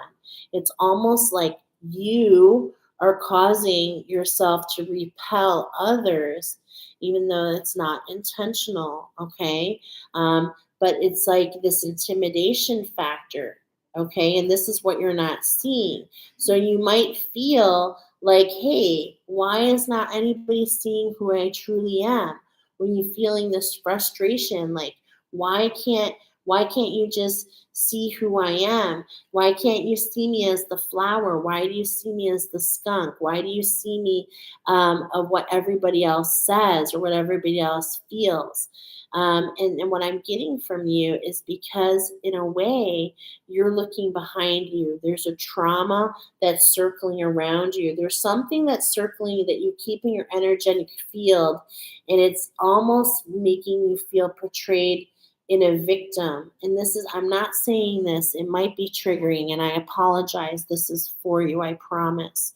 It's almost like you are causing yourself to repel others, even though it's not intentional, okay? But it's like this intimidation factor, okay? And this is what you're not seeing. So you might feel like, hey, why is not anybody seeing who I truly am? When you're feeling this frustration, like, why can't why can't you just see who I am? Why can't you see me as the flower? Why do you see me as the skunk? Why do you see me of what everybody else says or what everybody else feels? And what I'm getting from you is because, in a way, you're looking behind you. There's a trauma that's circling around you. There's something that's circling you that you keep in your energetic field, and it's almost making you feel portrayed in a victim. And this is, I'm not saying this, it might be triggering, and I apologize. This is for you, I promise.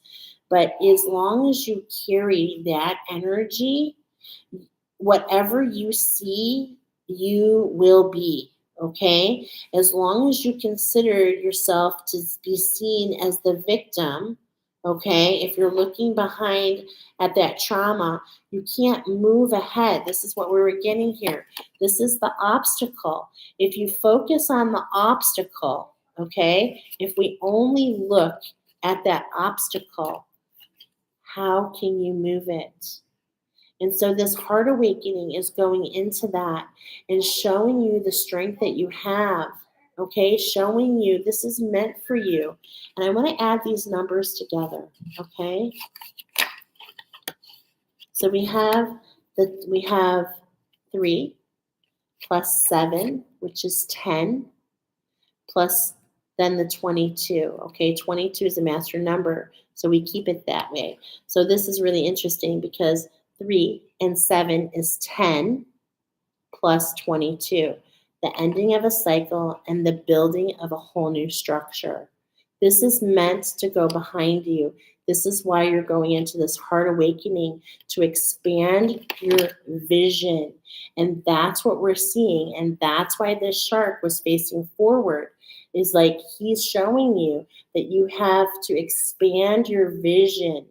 But as long as you carry that energy, whatever you see, you will be. Okay? As long as you consider yourself to be seen as the victim, okay? If you're looking behind at that trauma, you can't move ahead. This is what we were getting here. This is the obstacle. If you focus on the obstacle, okay? If we only look at that obstacle, how can you move it? And so this heart awakening is going into that and showing you the strength that you have, okay? Showing you this is meant for you. And I want to add these numbers together, okay? So we have 3 plus 7, which is 10, plus then the 22. Okay, 22 is a master number, so we keep it that way. So this is really interesting because 3 and 7 is 10 plus 22, the ending of a cycle and the building of a whole new structure. This is meant to go behind you. This is why you're going into this heart awakening, to expand your vision. And that's what we're seeing. And that's why this shark was facing forward, is like he's showing you that you have to expand your vision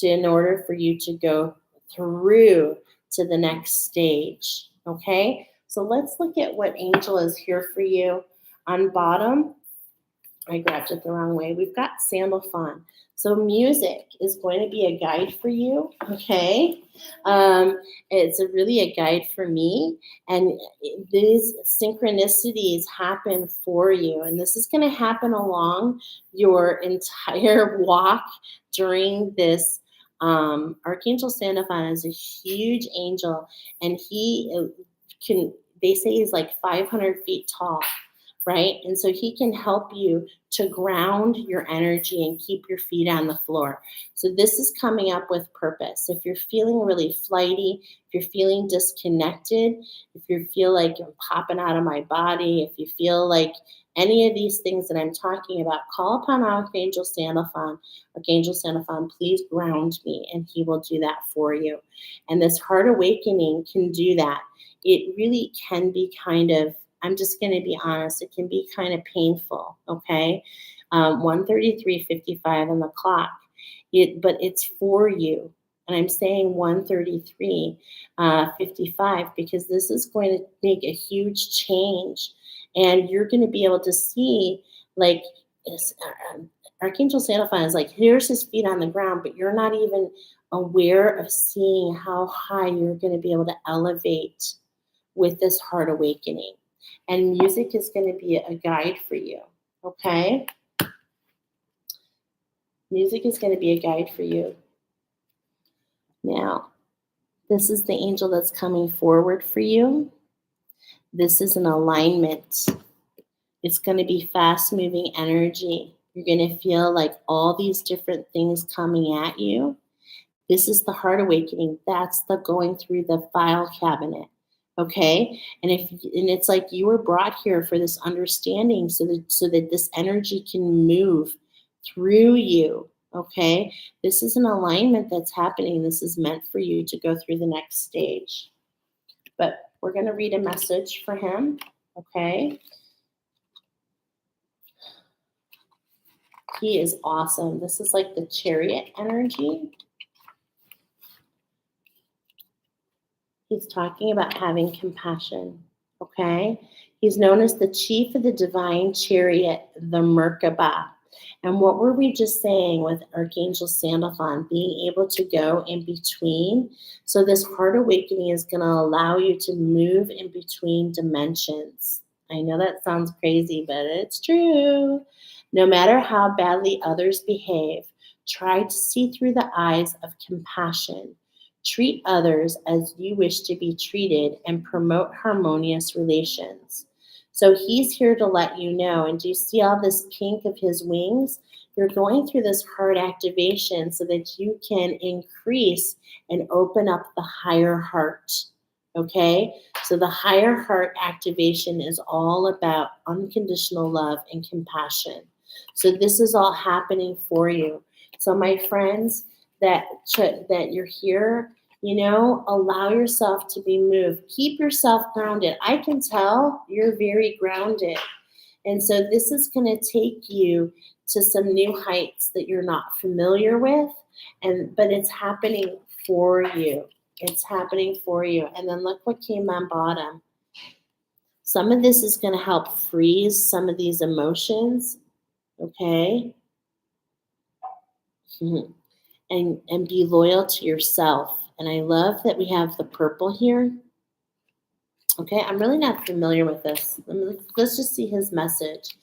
in order for you to go through to the next stage. Okay, so let's look at what angel is here for you. On bottom, I grabbed it the wrong way. We've got Sandalphon. So music is going to be a guide for you, okay? It's really a guide for me. And these synchronicities happen for you. And this is going to happen along your entire walk during this. Archangel Sandalphon is a huge angel, and he they say he's like 500 feet tall, right? And so he can help you to ground your energy and keep your feet on the floor. So this is coming up with purpose. If you're feeling really flighty, if you're feeling disconnected, if you feel like I'm popping out of my body, if you feel like any of these things that I'm talking about, call upon Archangel Sandalphon. Archangel Sandalphon, please ground me, and he will do that for you. And this heart awakening can do that. It really can be kind of, I'm just going to be honest, it can be kind of painful, okay? 1:33:55 on the clock, but it's for you. And I'm saying 1:33:55 because this is going to make a huge change. And you're going to be able to see, like, Archangel Sandalphon is like, here's his feet on the ground, but you're not even aware of seeing how high you're going to be able to elevate with this heart awakening. And music is going to be a guide for you, okay? Music is going to be a guide for you. Now, this is the angel that's coming forward for you. This is an alignment. It's going to be fast-moving energy. You're going to feel like all these different things coming at you. This is the heart awakening. That's the going through the file cabinet. Okay? And it's like you were brought here for this understanding so that this energy can move through you. Okay? This is an alignment that's happening. This is meant for you to go through the next stage. But we're going to read a message for him. Okay? He is awesome. This is like the Chariot energy. He's talking about having compassion, okay? He's known as the chief of the divine chariot, the Merkaba. And what were we just saying with Archangel Sandalphon, being able to go in between? So this heart awakening is going to allow you to move in between dimensions. I know that sounds crazy, but it's true. No matter how badly others behave, try to see through the eyes of compassion. Treat others as you wish to be treated and promote harmonious relations. So he's here to let you know. And do you see all this pink of his wings? You're going through this heart activation so that you can increase and open up the higher heart. Okay? So the higher heart activation is all about unconditional love and compassion. So this is all happening for you. So my friends, that you're here, allow yourself to be moved. Keep yourself grounded. I can tell you're very grounded. And so this is going to take you to some new heights that you're not familiar with, but it's happening for you. It's happening for you. And then look what came on bottom. Some of this is going to help freeze some of these emotions, okay? And be loyal to yourself. And I love that we have the purple here. Okay, I'm really not familiar with this. Let's just see his message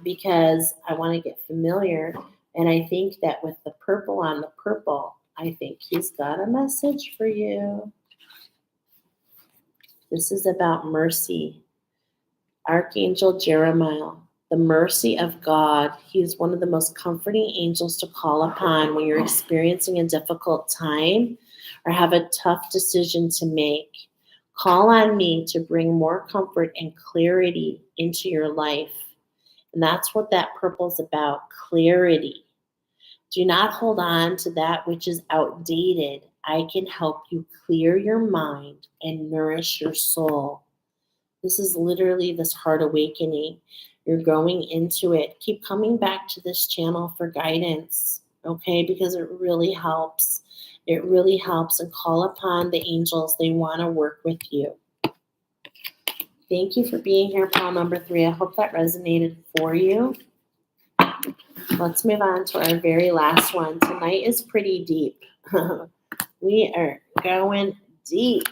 because I want to get familiar. And I think that with the purple on the purple, I think he's got a message for you. This is about mercy. Archangel Jeremiah. The mercy of God. He is one of the most comforting angels to call upon when you're experiencing a difficult time or have a tough decision to make. Call on me to bring more comfort and clarity into your life. And that's what that purple is about, clarity. Do not hold on to that which is outdated. I can help you clear your mind and nourish your soul. This is literally this heart awakening. You're going into it. Keep coming back to this channel for guidance, okay? Because it really helps. It really helps. And call upon the angels. They want to work with you. Thank you for being here, pile number 3. I hope that resonated for you. Let's move on to our very last one. Tonight is pretty deep. We are going deep.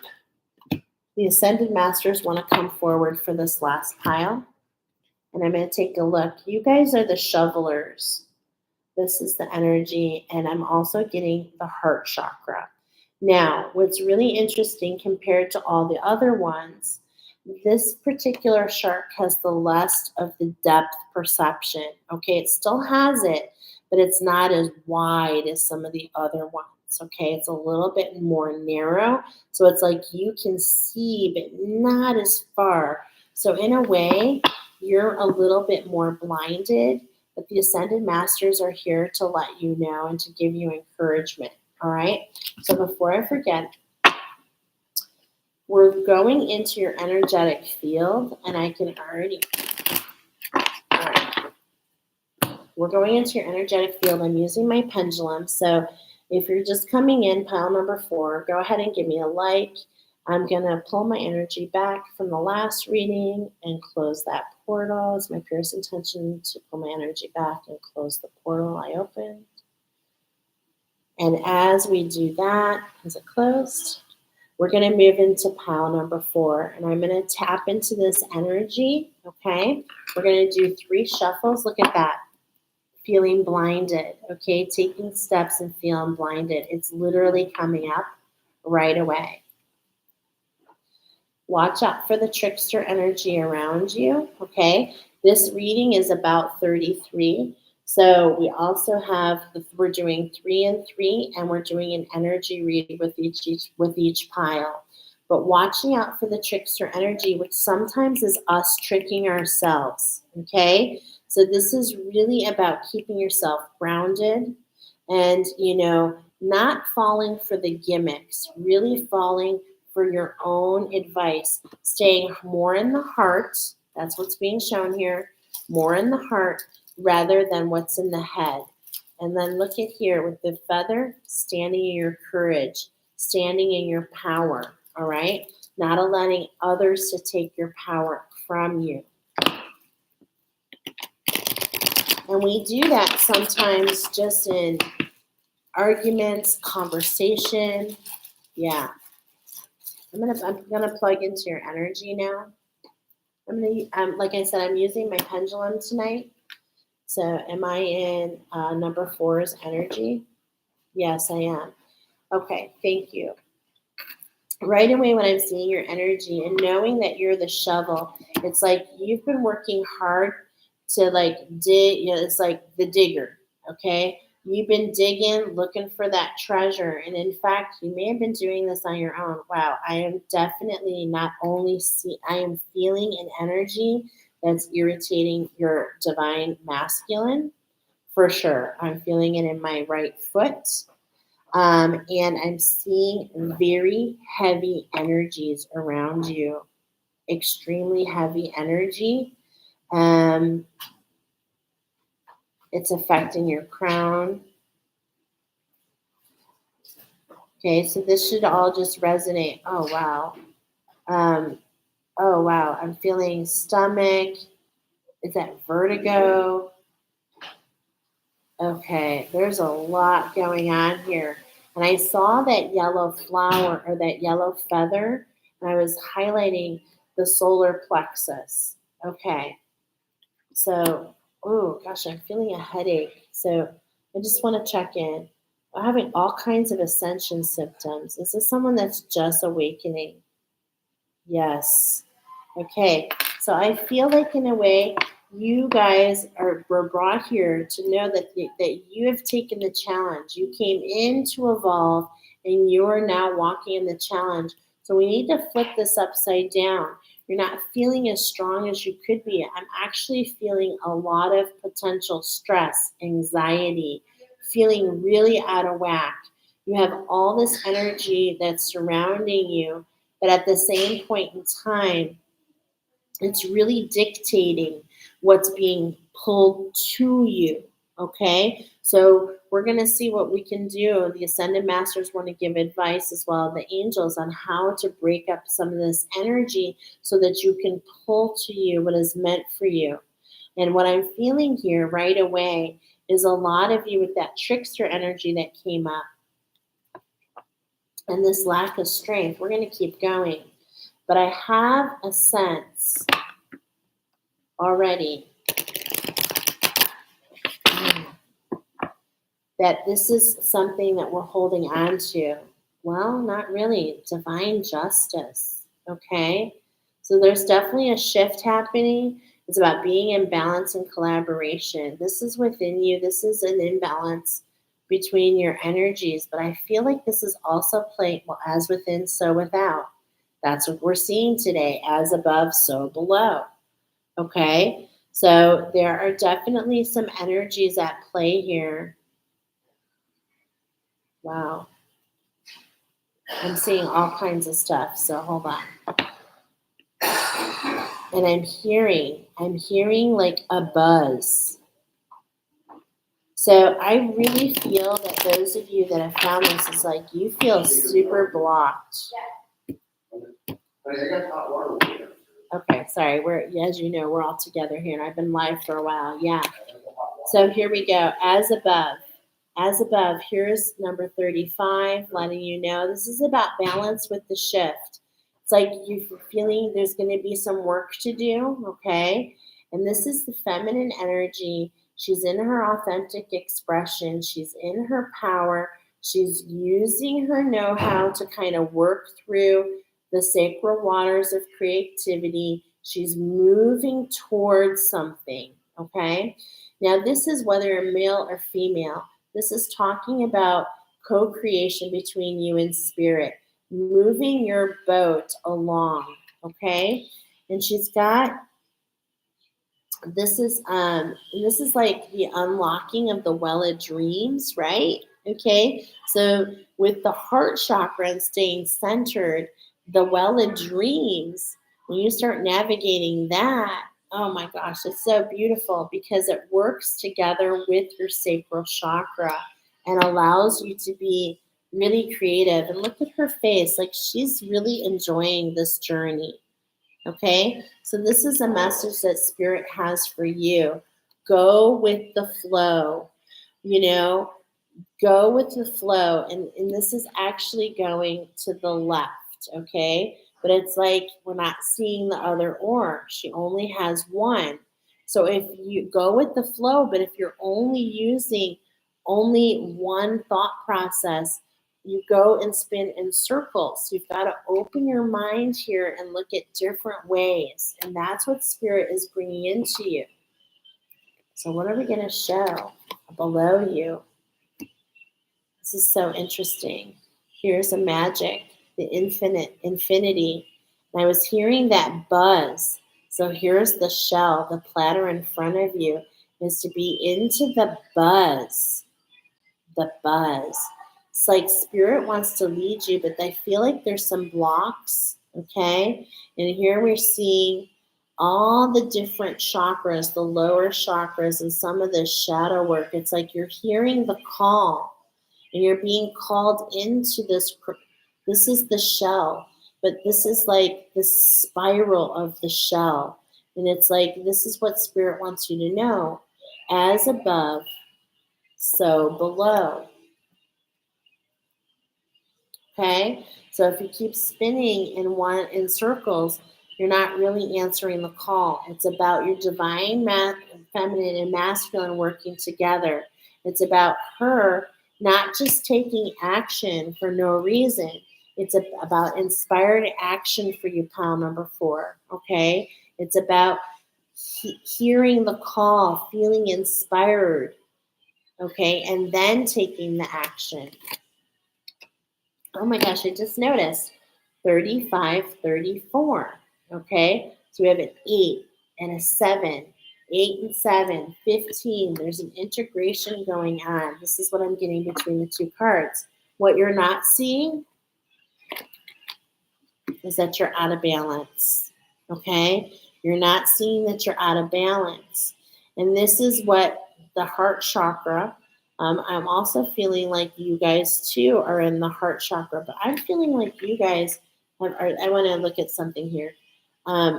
The Ascended Masters want to come forward for this last pile. And I'm going to take a look. You guys are the shovelers. This is the energy. And I'm also getting the heart chakra. Now, what's really interesting compared to all the other ones, this particular shark has the less of the depth perception. Okay, it still has it, but it's not as wide as some of the other ones. Okay, it's a little bit more narrow. So it's like you can see, but not as far. So in a way, you're a little bit more blinded, but the Ascended Masters are here to let you know and to give you encouragement. All right. So before I forget, we're going into your energetic field, and I can already. All right. We're going into your energetic field. I'm using my pendulum. So if you're just coming in, pile number 4, go ahead and give me a like. I'm going to pull my energy back from the last reading and close that portal. It's my purest intention to pull my energy back and close the portal I opened. And as we do that, as it closed, we're going to move into pile number 4. And I'm going to tap into this energy, okay? We're going to do 3 shuffles. Look at that. Feeling blinded, okay? Taking steps and feeling blinded. It's literally coming up right away. Watch out for the trickster energy around you, okay? This reading is about 33. So we also have, we're doing 3 and 3, and we're doing an energy reading with each pile. But watching out for the trickster energy, which sometimes is us tricking ourselves, okay? So this is really about keeping yourself grounded and, not falling for the gimmicks, really falling for your own advice, staying more in the heart. That's what's being shown here, more in the heart rather than what's in the head. And then look at here with the feather, standing in your courage, standing in your power, all right? Not allowing others to take your power from you. And we do that sometimes just in arguments, conversation. Yeah. I'm gonna plug into your energy now. Like I said, I'm using my pendulum tonight. So am I in number 4's energy? Yes, I am. Okay, thank you. Right away when I'm seeing your energy and knowing that you're the shovel, it's like you've been working hard to dig, it's like the digger, okay? You've been digging, looking for that treasure. And in fact, you may have been doing this on your own. Wow, I am definitely I am feeling an energy that's irritating your divine masculine, for sure. I'm feeling it in my right foot. And I'm seeing very heavy energies around you, extremely heavy energy. It's affecting your crown. Okay, so this should all just resonate. Oh, wow. Oh, wow. I'm feeling stomach. Is that vertigo? Okay, there's a lot going on here. And I saw that yellow flower or that yellow feather, and I was highlighting the solar plexus. Okay, so, oh gosh, I'm feeling a headache. So I just want to check in. I'm having all kinds of ascension symptoms. Is this someone that's just awakening? Yes. Okay, so I feel like in a way you guys were brought here to know that you have taken the challenge. You came in to evolve, and you are now walking in the challenge. So we need to flip this upside down. You're not feeling as strong as you could be. I'm actually feeling a lot of potential stress, anxiety, feeling really out of whack. You have all this energy that's surrounding you, but at the same point in time, it's really dictating what's being pulled to you. Okay, so we're going to see what we can do. The Ascended Masters want to give advice as well, the angels, on how to break up some of this energy so that you can pull to you what is meant for you. And what I'm feeling here right away is a lot of you with that trickster energy that came up and this lack of strength. We're going to keep going. But I have a sense already that this is something that we're holding on to. Well, not really. Divine justice. Okay? So there's definitely a shift happening. It's about being in balance and collaboration. This is within you. This is an imbalance between your energies. But I feel like this is also playing, well, as within, so without. That's what we're seeing today. As above, so below. Okay? So there are definitely some energies at play here. Wow. I'm seeing all kinds of stuff, so hold on. And I'm hearing like a buzz. So I really feel that those of you that have found this is like you feel super blocked. Okay, sorry. As you know, we're all together here, and I've been live for a while. Yeah. So here we go. As above, here's number 35, letting you know this is about balance with the shift. It's like you're feeling there's going to be some work to do, okay? And this is the feminine energy. She's in her authentic expression, she's in her power, she's using her know how to kind of work through the sacred waters of creativity. She's moving towards something, okay? Now, this is whether you're male or female. This is talking about co creation between you and spirit, moving your boat along, okay? And she's got this is like the unlocking of the well of dreams, right? Okay, so with the heart chakra and staying centered, the well of dreams, when you start navigating that, oh my gosh, it's so beautiful because it works together with your sacral chakra and allows you to be really creative. And look at her face, like she's really enjoying this journey. Okay, so this is a message that Spirit has for you. Go with the flow, you know, go with the flow. And this is actually going to the left, okay? But it's like we're not seeing the other orange. She only has one. So if you go with the flow, but if you're only using only one thought process, you go and spin in circles. You've got to open your mind here and look at different ways. And that's what Spirit is bringing into you. So, what are we going to show below you? This is so interesting. Here's a magic, the infinity. And I was hearing that buzz. So here's the shell, the platter in front of you is to be into the buzz. The buzz. It's like Spirit wants to lead you, but I feel like there's some blocks, okay? And here we're seeing all the different chakras, the lower chakras, and some of the shadow work. It's like you're hearing the call and you're being called into this. This is the shell, but this is like the spiral of the shell. And it's like this is what Spirit wants you to know. As above, so below. Okay, so if you keep spinning in circles, you're not really answering the call. It's about your divine feminine and masculine working together. It's about her not just taking action for no reason. It's about inspired action for you, pile number 4. Okay, it's about hearing the call, feeling inspired. Okay, and then taking the action. Oh my gosh, I just noticed 35, 34. Okay, so we have an 8 and a 7. 8 and 7, 15. There's an integration going on. This is what I'm getting between the two cards. What you're not seeing is that you're out of balance. Okay, you're not seeing that you're out of balance. And this is what the heart chakra. I'm also feeling like you guys too are in the heart chakra, but I'm feeling like you guys I want to look at something here.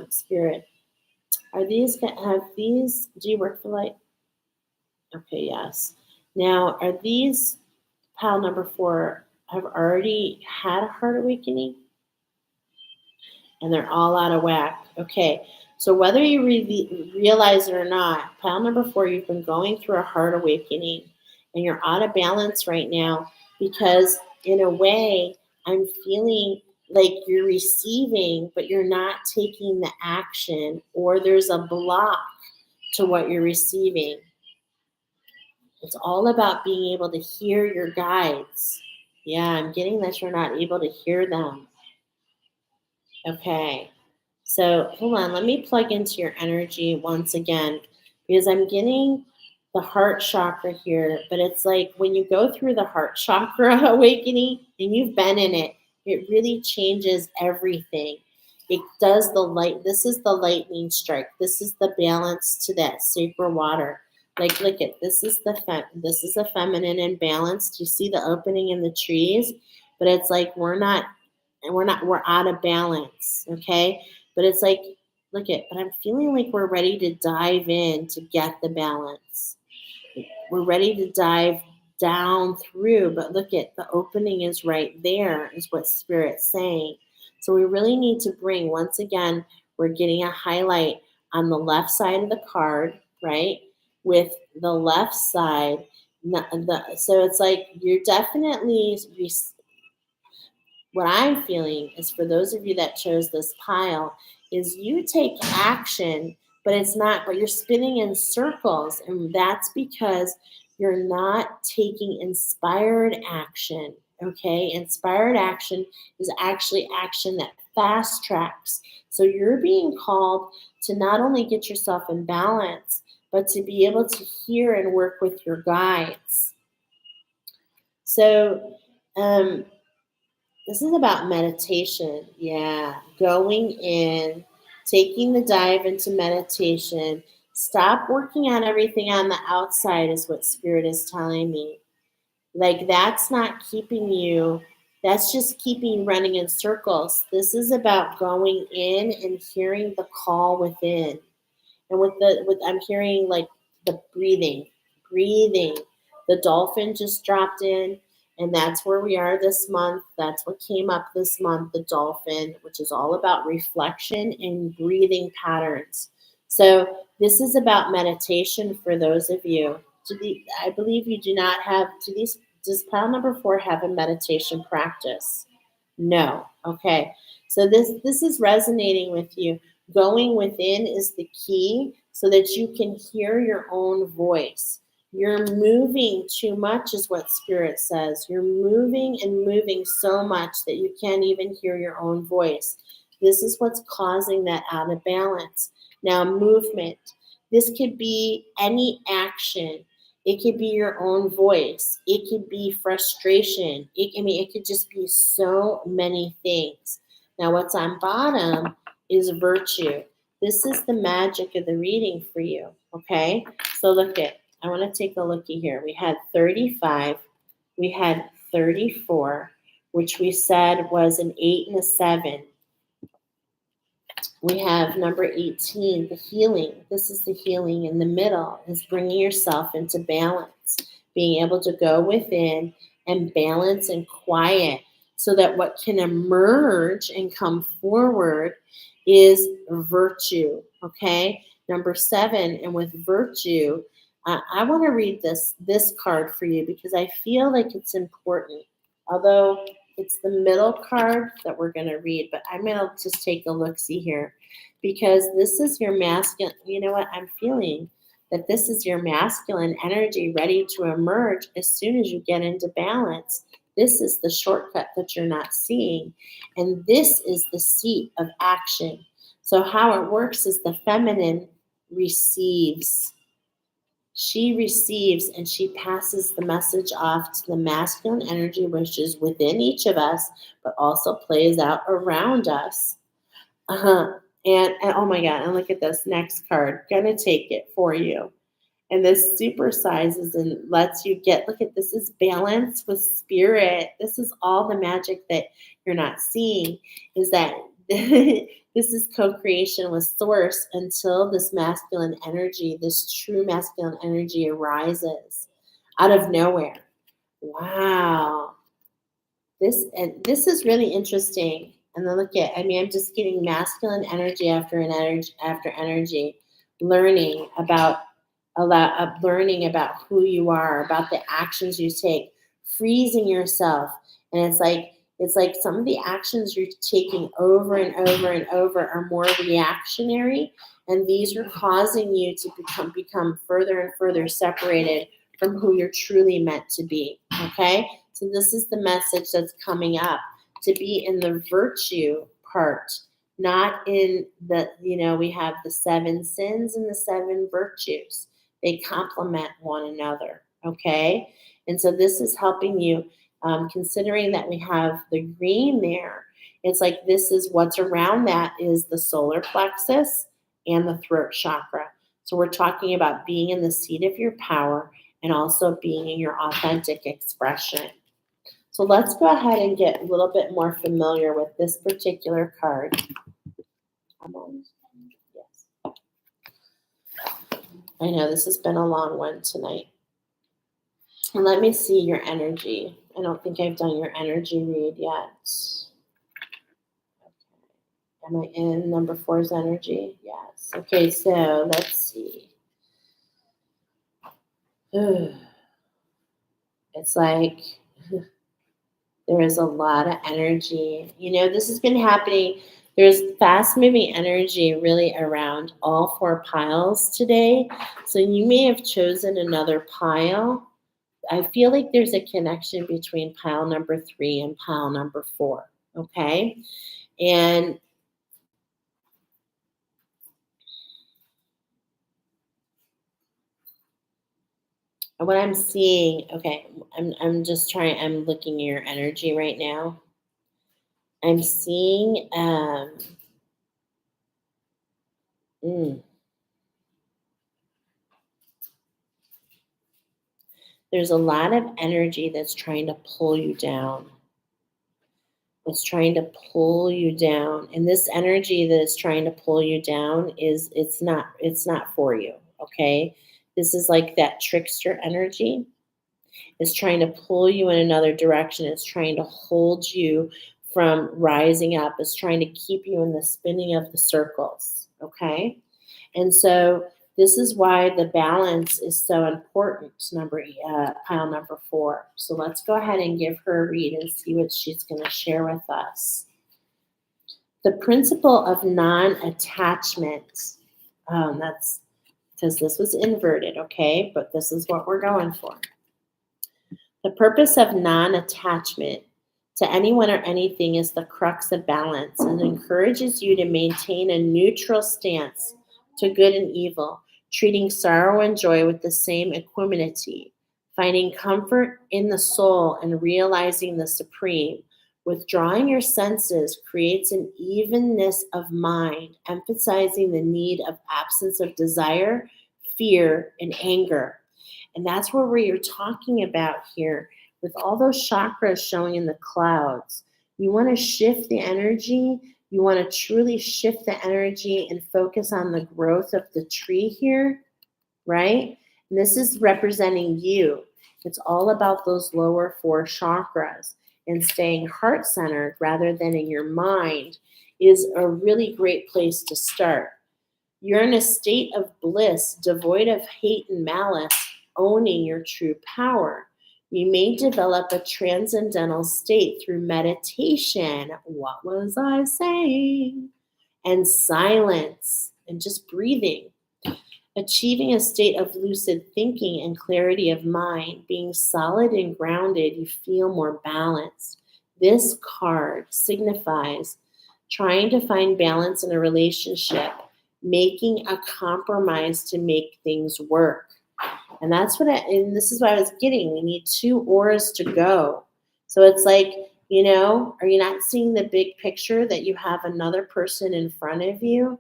Spirit, have these? Do you work for light? Okay, yes. Now, are these pile number 4 have already had a heart awakening? And they're all out of whack. Okay, so whether you realize it or not, pile number 4, you've been going through a heart awakening and you're out of balance right now because, in a way, I'm feeling like you're receiving, but you're not taking the action, or there's a block to what you're receiving. It's all about being able to hear your guides. Yeah, I'm getting that you're not able to hear them. Okay. So hold on, let me plug into your energy once again because I'm getting the heart chakra here, but it's like when you go through the heart chakra awakening and you've been in it, it really changes everything. It does the light. This is the lightning strike. This is the balance to that sacred water. Like, look at this is this is a feminine and balanced. You see the opening in the trees, but it's like we're not and we're out of balance, okay? But it's like, but I'm feeling like we're ready to dive in to get the balance. We're ready to dive down through, but the opening is right there, is what Spirit's saying. So we really need to bring, once again, we're getting a highlight on the left side of the card, right? With the left side. So it's like you're definitely what I'm feeling is, for those of you that chose this pile, is you take action, but but you're spinning in circles. And that's because you're not taking inspired action. Okay. Inspired action is actually action that fast tracks. So you're being called to not only get yourself in balance, but to be able to hear and work with your guides. So, this is about meditation. Yeah. Going in, taking the dive into meditation. Stop working on everything on the outside, is what Spirit is telling me. Like, that's not keeping you, that's just keeping you running in circles. This is about going in and hearing the call within. And with I'm hearing like the breathing. The dolphin just dropped in, and that's where we are this month. That's what came up this month, the dolphin, which is all about reflection and breathing patterns. So this is about meditation for those of you. I believe you do not have, does pile number 4 have a meditation practice? No. Okay. So this is resonating with you. Going within is the key, so that you can hear your own voice. You're moving too much, is what Spirit says. You're moving and moving so much that you can't even hear your own voice. This is what's causing that out of balance. Now, movement. This could be any action. It could be your own voice. It could be frustration. It could just be so many things. Now, what's on bottom is virtue. This is the magic of the reading for you, okay? So I want to take a looky here. We had 35. We had 34, which we said was an 8 and a 7. We have number 18, the healing. This is the healing in the middle, is bringing yourself into balance, being able to go within and balance and quiet, so that what can emerge and come forward is virtue. Okay. Number 7, and with virtue, I want to read this card for you because I feel like it's important. Although it's the middle card that we're going to read, but I'm going to just take a look-see here, because this is your masculine. You know what? I'm feeling that this is your masculine energy ready to emerge as soon as you get into balance. This is the shortcut that you're not seeing. And this is the seat of action. So how it works is the feminine receives. She receives and she passes the message off to the masculine energy, which is within each of us, but also plays out around us. And oh my God, and look at this next card. Gonna take it for you. And this supersizes and lets you look at this, is balance with spirit. This is all the magic that you're not seeing, is that this is co-creation with source until this masculine energy, this true masculine energy arises out of nowhere. Wow. This is really interesting. And then I'm just getting masculine energy after energy, learning about learning about who you are, about the actions you take, freezing yourself. And it's like some of the actions you're taking over and over and over are more reactionary, and these are causing you to become further and further separated from who you're truly meant to be. Okay? So this is the message that's coming up, to be in the virtue part, not in we have the 7 sins and the 7 virtues. They complement one another, okay? And so this is helping you, considering that we have the green there. It's like this is what's around that is the solar plexus and the throat chakra. So we're talking about being in the seat of your power and also being in your authentic expression. So let's go ahead and get a little bit more familiar with this particular card. Come on. Yes. I know this has been a long one tonight. And let me see your energy. I don't think I've done your energy read yet. Am I in number four's energy? Yes. Okay, so let's see. It's like there is a lot of energy. This has been happening. There's fast moving energy really around all four piles today. So you may have chosen another pile. I feel like there's a connection between pile number 3 and pile number 4. Okay. And what I'm seeing, okay, I'm just trying, I'm looking at your energy right now. I'm seeing mm, there's a lot of energy that's trying to pull you down. It's trying to pull you down. And this energy that is trying to pull you down it's not for you. Okay. This is like that trickster energy. It's trying to pull you in another direction. It's trying to hold you from rising up. It's trying to keep you in the spinning of the circles. Okay. And so this is why the balance is so important, pile number 4. So let's go ahead and give her a read and see what she's going to share with us. The principle of non-attachment. That's because this was inverted, okay? But this is what we're going for. The purpose of non-attachment to anyone or anything is the crux of balance and encourages you to maintain a neutral stance to good and evil, treating sorrow and joy with the same equanimity, finding comfort in the soul and realizing the supreme. Withdrawing your senses creates an evenness of mind, emphasizing the need of absence of desire, fear, and anger. And that's what we're talking about here with all those chakras showing in the clouds. You want to shift the energy. You want to truly shift the energy and focus on the growth of the tree here, right? And this is representing you. It's all about those lower 4 chakras, and staying heart centered rather than in your mind is a really great place to start. You're in a state of bliss, devoid of hate and malice, owning your true power. You may develop a transcendental state through meditation. What was I saying? And silence and just breathing. Achieving a state of lucid thinking and clarity of mind, being solid and grounded, you feel more balanced. This card signifies trying to find balance in a relationship, making a compromise to make things work. And and this is what I was getting. We need 2 auras to go. So it's like, are you not seeing the big picture that you have another person in front of you,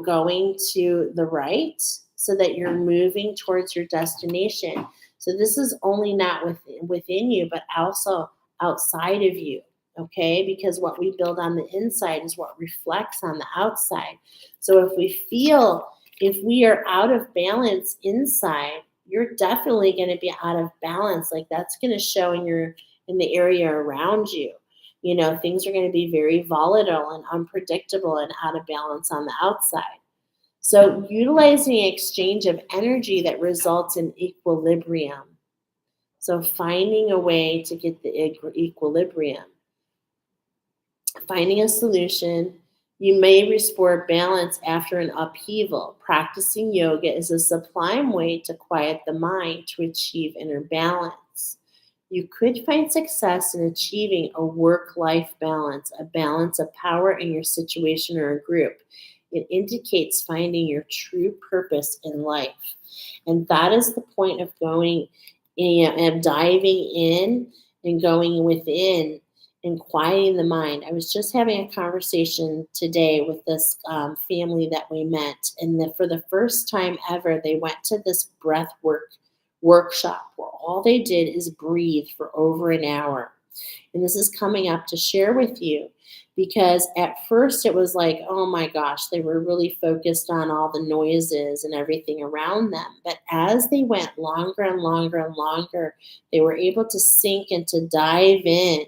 going to the right so that you're moving towards your destination. So this is only not within you, but also outside of you. Okay, because what we build on the inside is what reflects on the outside. So if we are out of balance inside, you're definitely going to be out of balance. Like that's going to show in the area around you. Things are going to be very volatile and unpredictable and out of balance on the outside. So utilizing exchange of energy that results in equilibrium. So finding a way to get the equilibrium. Finding a solution. You may restore balance after an upheaval. Practicing yoga is a sublime way to quiet the mind to achieve inner balance. You could find success in achieving a work-life balance, a balance of power in your situation or a group. It indicates finding your true purpose in life. And that is the point of going and diving in and going within and quieting the mind. I was just having a conversation today with this family that we met, and for the first time ever, they went to this breath work workshop where all they did is breathe for over an hour. And this is coming up to share with you because at first it was like, oh my gosh, they were really focused on all the noises and everything around them. But as they went longer and longer and longer, they were able to sink and to dive in.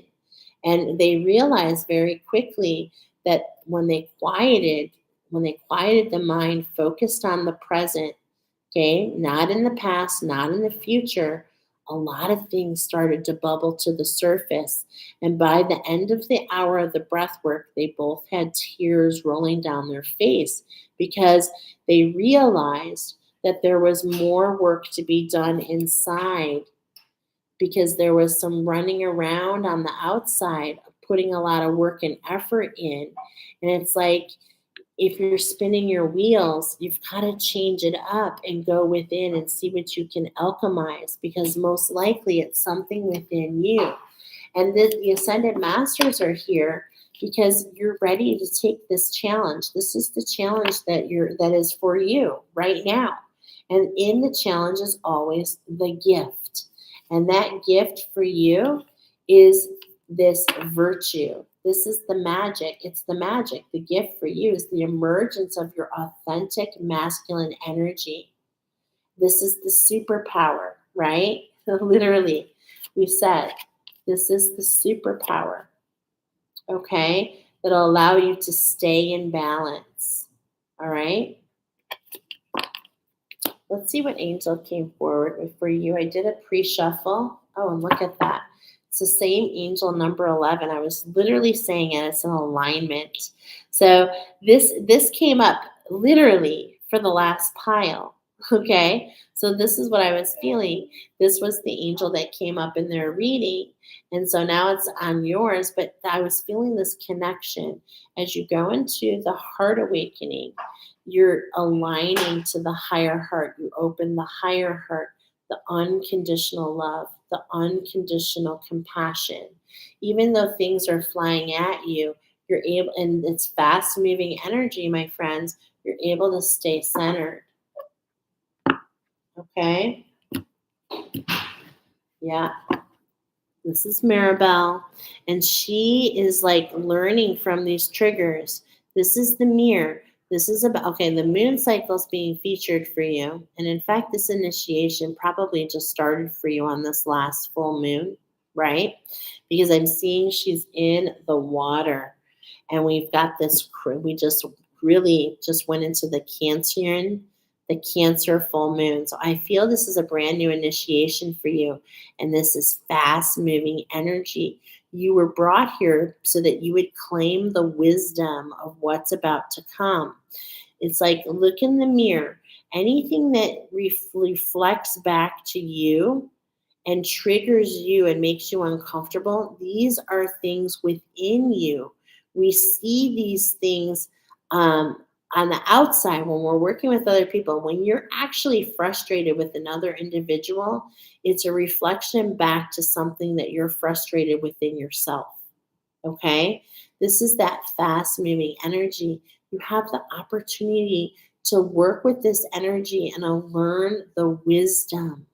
And they realized very quickly that when they quieted the mind, focused on the present, okay, not in the past, not in the future, a lot of things started to bubble to the surface. And by the end of the hour of the breath work, they both had tears rolling down their face because they realized that there was more work to be done inside because there was some running around on the outside, putting a lot of work and effort in. And it's like, if you're spinning your wheels, you've got to change it up and go within and see what you can alchemize because most likely it's something within you. And the Ascended Masters are here because you're ready to take this challenge. This is the challenge that is for you right now. And in the challenge is always the gift. And that gift for you is this virtue. This is the magic. It's the magic. The gift for you is the emergence of your authentic masculine energy. This is the superpower, right? Literally, we said this is the superpower, okay? That'll allow you to stay in balance, all right? Let's see what angel came forward with for you. I did a pre-shuffle. Oh, and look at that. It's the same angel number 11. I was literally saying it. It's an alignment. So this came up literally for the last pile. Okay. So this is what I was feeling. This was the angel that came up in their reading. And so now it's on yours. But I was feeling this connection as you go into the heart awakening. You're aligning to the higher heart. You open the higher heart, the unconditional love, the unconditional compassion. Even though things are flying at you, you're able, and it's fast moving energy, my friends, you're able to stay centered. Okay? Yeah. This is Maribel, and she is like learning from these triggers. This is the mirror. This is about, okay, the moon cycle is being featured for you. And in fact, this initiation probably just started for you on this last full moon, right? Because I'm seeing she's in the water. And we've got this, we just really just went into the Cancer full moon. So I feel this is a brand new initiation for you. And this is fast moving energy. You were brought here so that you would claim the wisdom of what's about to come. It's like, look in the mirror. Anything that reflects back to you and triggers you and makes you uncomfortable, these are things within you. We see these things on the outside when we're working with other people. When you're actually frustrated with another individual, it's a reflection back to something that you're frustrated within yourself. Okay? This is that fast moving energy. You have the opportunity to work with this energy and learn the wisdom.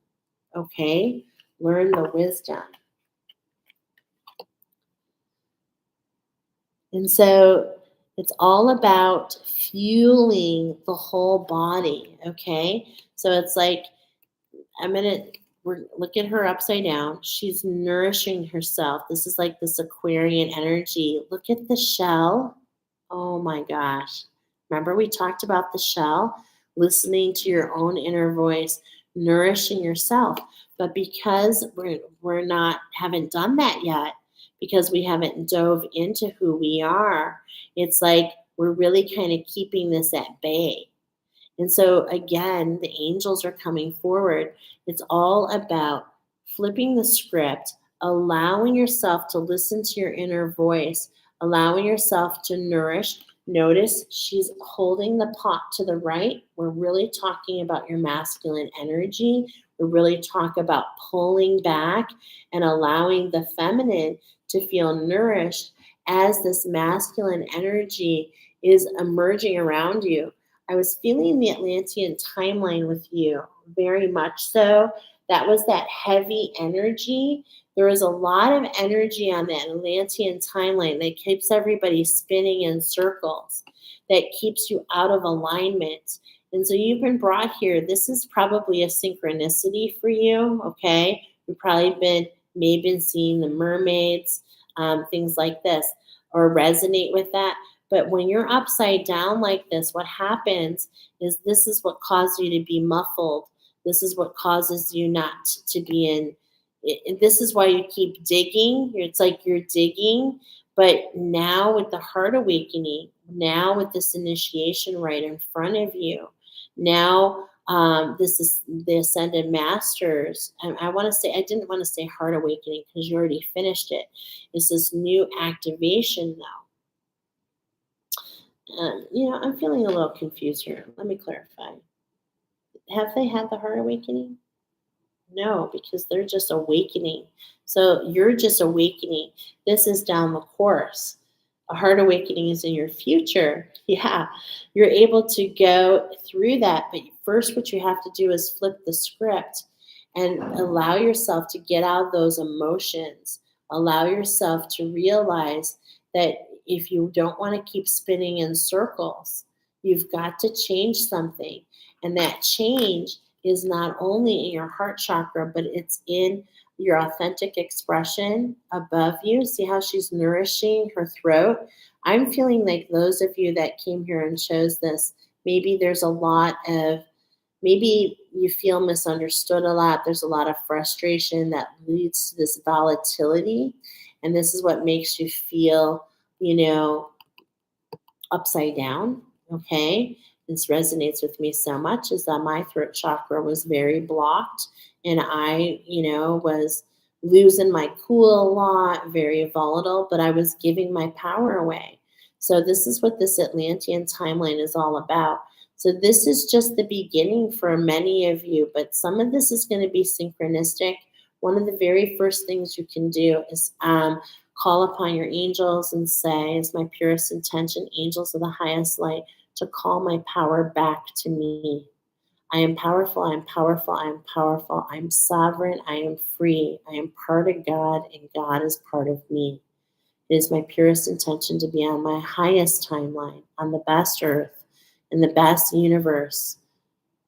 Okay? Learn the wisdom. And so it's all about fueling the whole body. Okay? So it's like, look at her upside down. She's nourishing herself. This is like this Aquarian energy. Look at the shell. Oh my gosh. Remember we talked about the shell? Listening to your own inner voice, nourishing yourself. But because we're not haven't done that yet, because we haven't dove into who we are, it's like we're really kind of keeping this at bay. And so, again, the angels are coming forward. It's all about flipping the script, allowing yourself to listen to your inner voice, allowing yourself to nourish. Notice she's holding the pot to the right. We're really talking about your masculine energy. We really talk about pulling back and allowing the feminine to feel nourished as this masculine energy is emerging around you. I was feeling the Atlantean timeline with you, very much so. That was that heavy energy There is a lot of energy on that Atlantean timeline that keeps everybody spinning in circles, that keeps you out of alignment. And so you've been brought here. This is probably a synchronicity for you, okay? You've probably maybe seeing the mermaids, things like this, or resonate with that. But when you're upside down like this, what happens is this is what caused you to be muffled. This is what causes you not to be in. This is why you keep digging. It's like you're digging, but now with the heart awakening, now with this initiation right in front of you, now this is the ascended masters. I want to say, I didn't want to say heart awakening because you already finished it. It's this new activation now. I'm feeling a little confused here. Let me clarify. Have they had the heart awakening? No, because they're just awakening. So you're just awakening. This is down the course. A heart awakening is in your future. Yeah, you're able to go through that. But first, what you have to do is flip the script and allow yourself to get out those emotions. Allow yourself to realize that if you don't want to keep spinning in circles, you've got to change something. And that change is not only in your heart chakra, but it's in your authentic expression above you. See how she's nourishing her throat? I'm feeling like those of you that came here and chose this, maybe there's a lot of, maybe you feel misunderstood a lot. There's a lot of frustration that leads to this volatility. And this is what makes you feel, upside down. Okay. This resonates with me so much is that my throat chakra was very blocked and I, was losing my cool a lot, very volatile, but I was giving my power away. So this is what this Atlantean timeline is all about. So this is just the beginning for many of you, but some of this is going to be synchronistic. One of the very first things you can do is call upon your angels and say, is my purest intention, angels of the highest light, to call my power back to me. I am powerful, I am powerful, I am powerful, I am sovereign, I am free, I am part of God, and God is part of me. It is my purest intention to be on my highest timeline, on the best earth, in the best universe.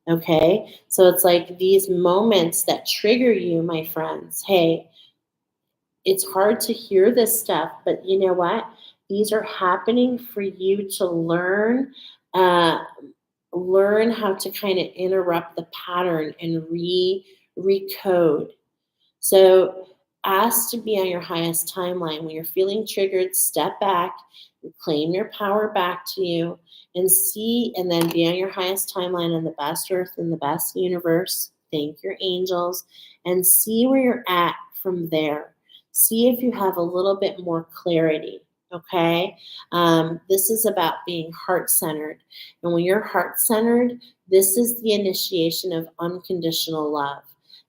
Okay? So it's like these moments that trigger you, my friends. Hey, it's hard to hear this stuff, but you know what? These are happening for you to uh, learn how to kind of interrupt the pattern and recode. So ask to be on your highest timeline. When you're feeling triggered, step back, claim your power back to you, and see, and then be on your highest timeline on the best earth and the best universe. Thank your angels and see where you're at from there. See if you have a little bit more clarity. Okay. This is about being heart centered. And when you're heart centered, this is the initiation of unconditional love.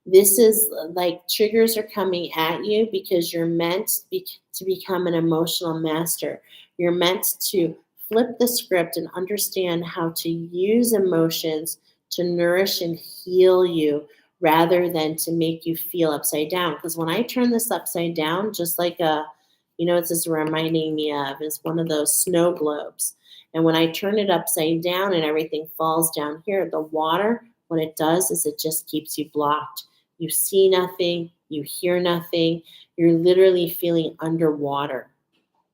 This is like triggers are coming at you because you're meant to become an emotional master. You're meant to flip the script and understand how to use emotions to nourish and heal you rather than to make you feel upside down. Because when I turn this upside down, just like it's just reminding me of is one of those snow globes. And when I turn it upside down and everything falls down here, the water, what it does is it just keeps you blocked. You see nothing, you hear nothing, you're literally feeling underwater.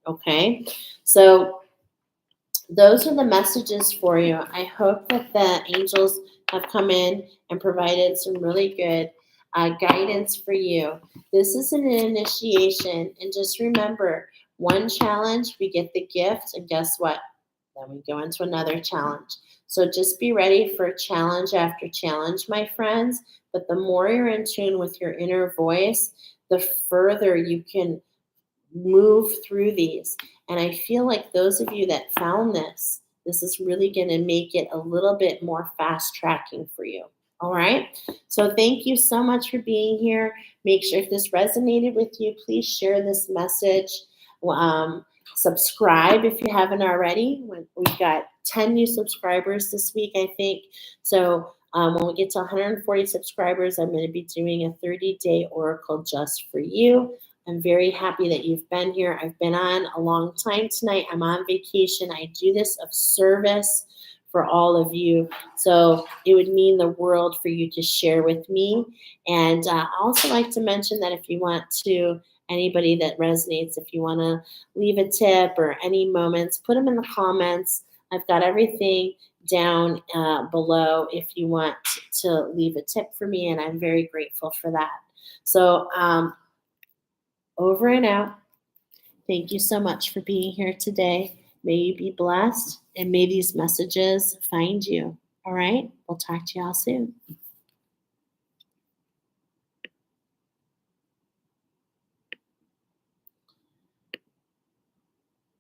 Okay? So those are the messages for you. I hope that the angels have come in and provided some really good guidance for you. This is an initiation, and just remember, one challenge, we get the gift, and guess what? Then we go into another challenge. So just be ready for challenge after challenge, my friends. But the more you're in tune with your inner voice, the further you can move through these. And I feel like those of you that found this is really going to make it a little bit more fast tracking for you. All right. So thank you so much for being here. Make sure if this resonated with you, please share this message. Subscribe if you haven't already. We've got 10 new subscribers this week, I think. So When we get to 140 subscribers, I'm going to be doing a 30-day oracle just for you. I'm very happy that you've been here. I've been on a long time tonight. I'm on vacation. I do this of service for all of you. So it would mean the world for you to share with me. And I also like to mention that if you want to, anybody that resonates, if you want to leave a tip or any moments, put them in the comments. I've got everything down below if you want to leave a tip for me, and I'm very grateful for that. So, over and out. Thank you so much for being here today. May you be blessed, and may these messages find you. All right? We'll talk to y'all soon.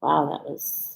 Wow, that was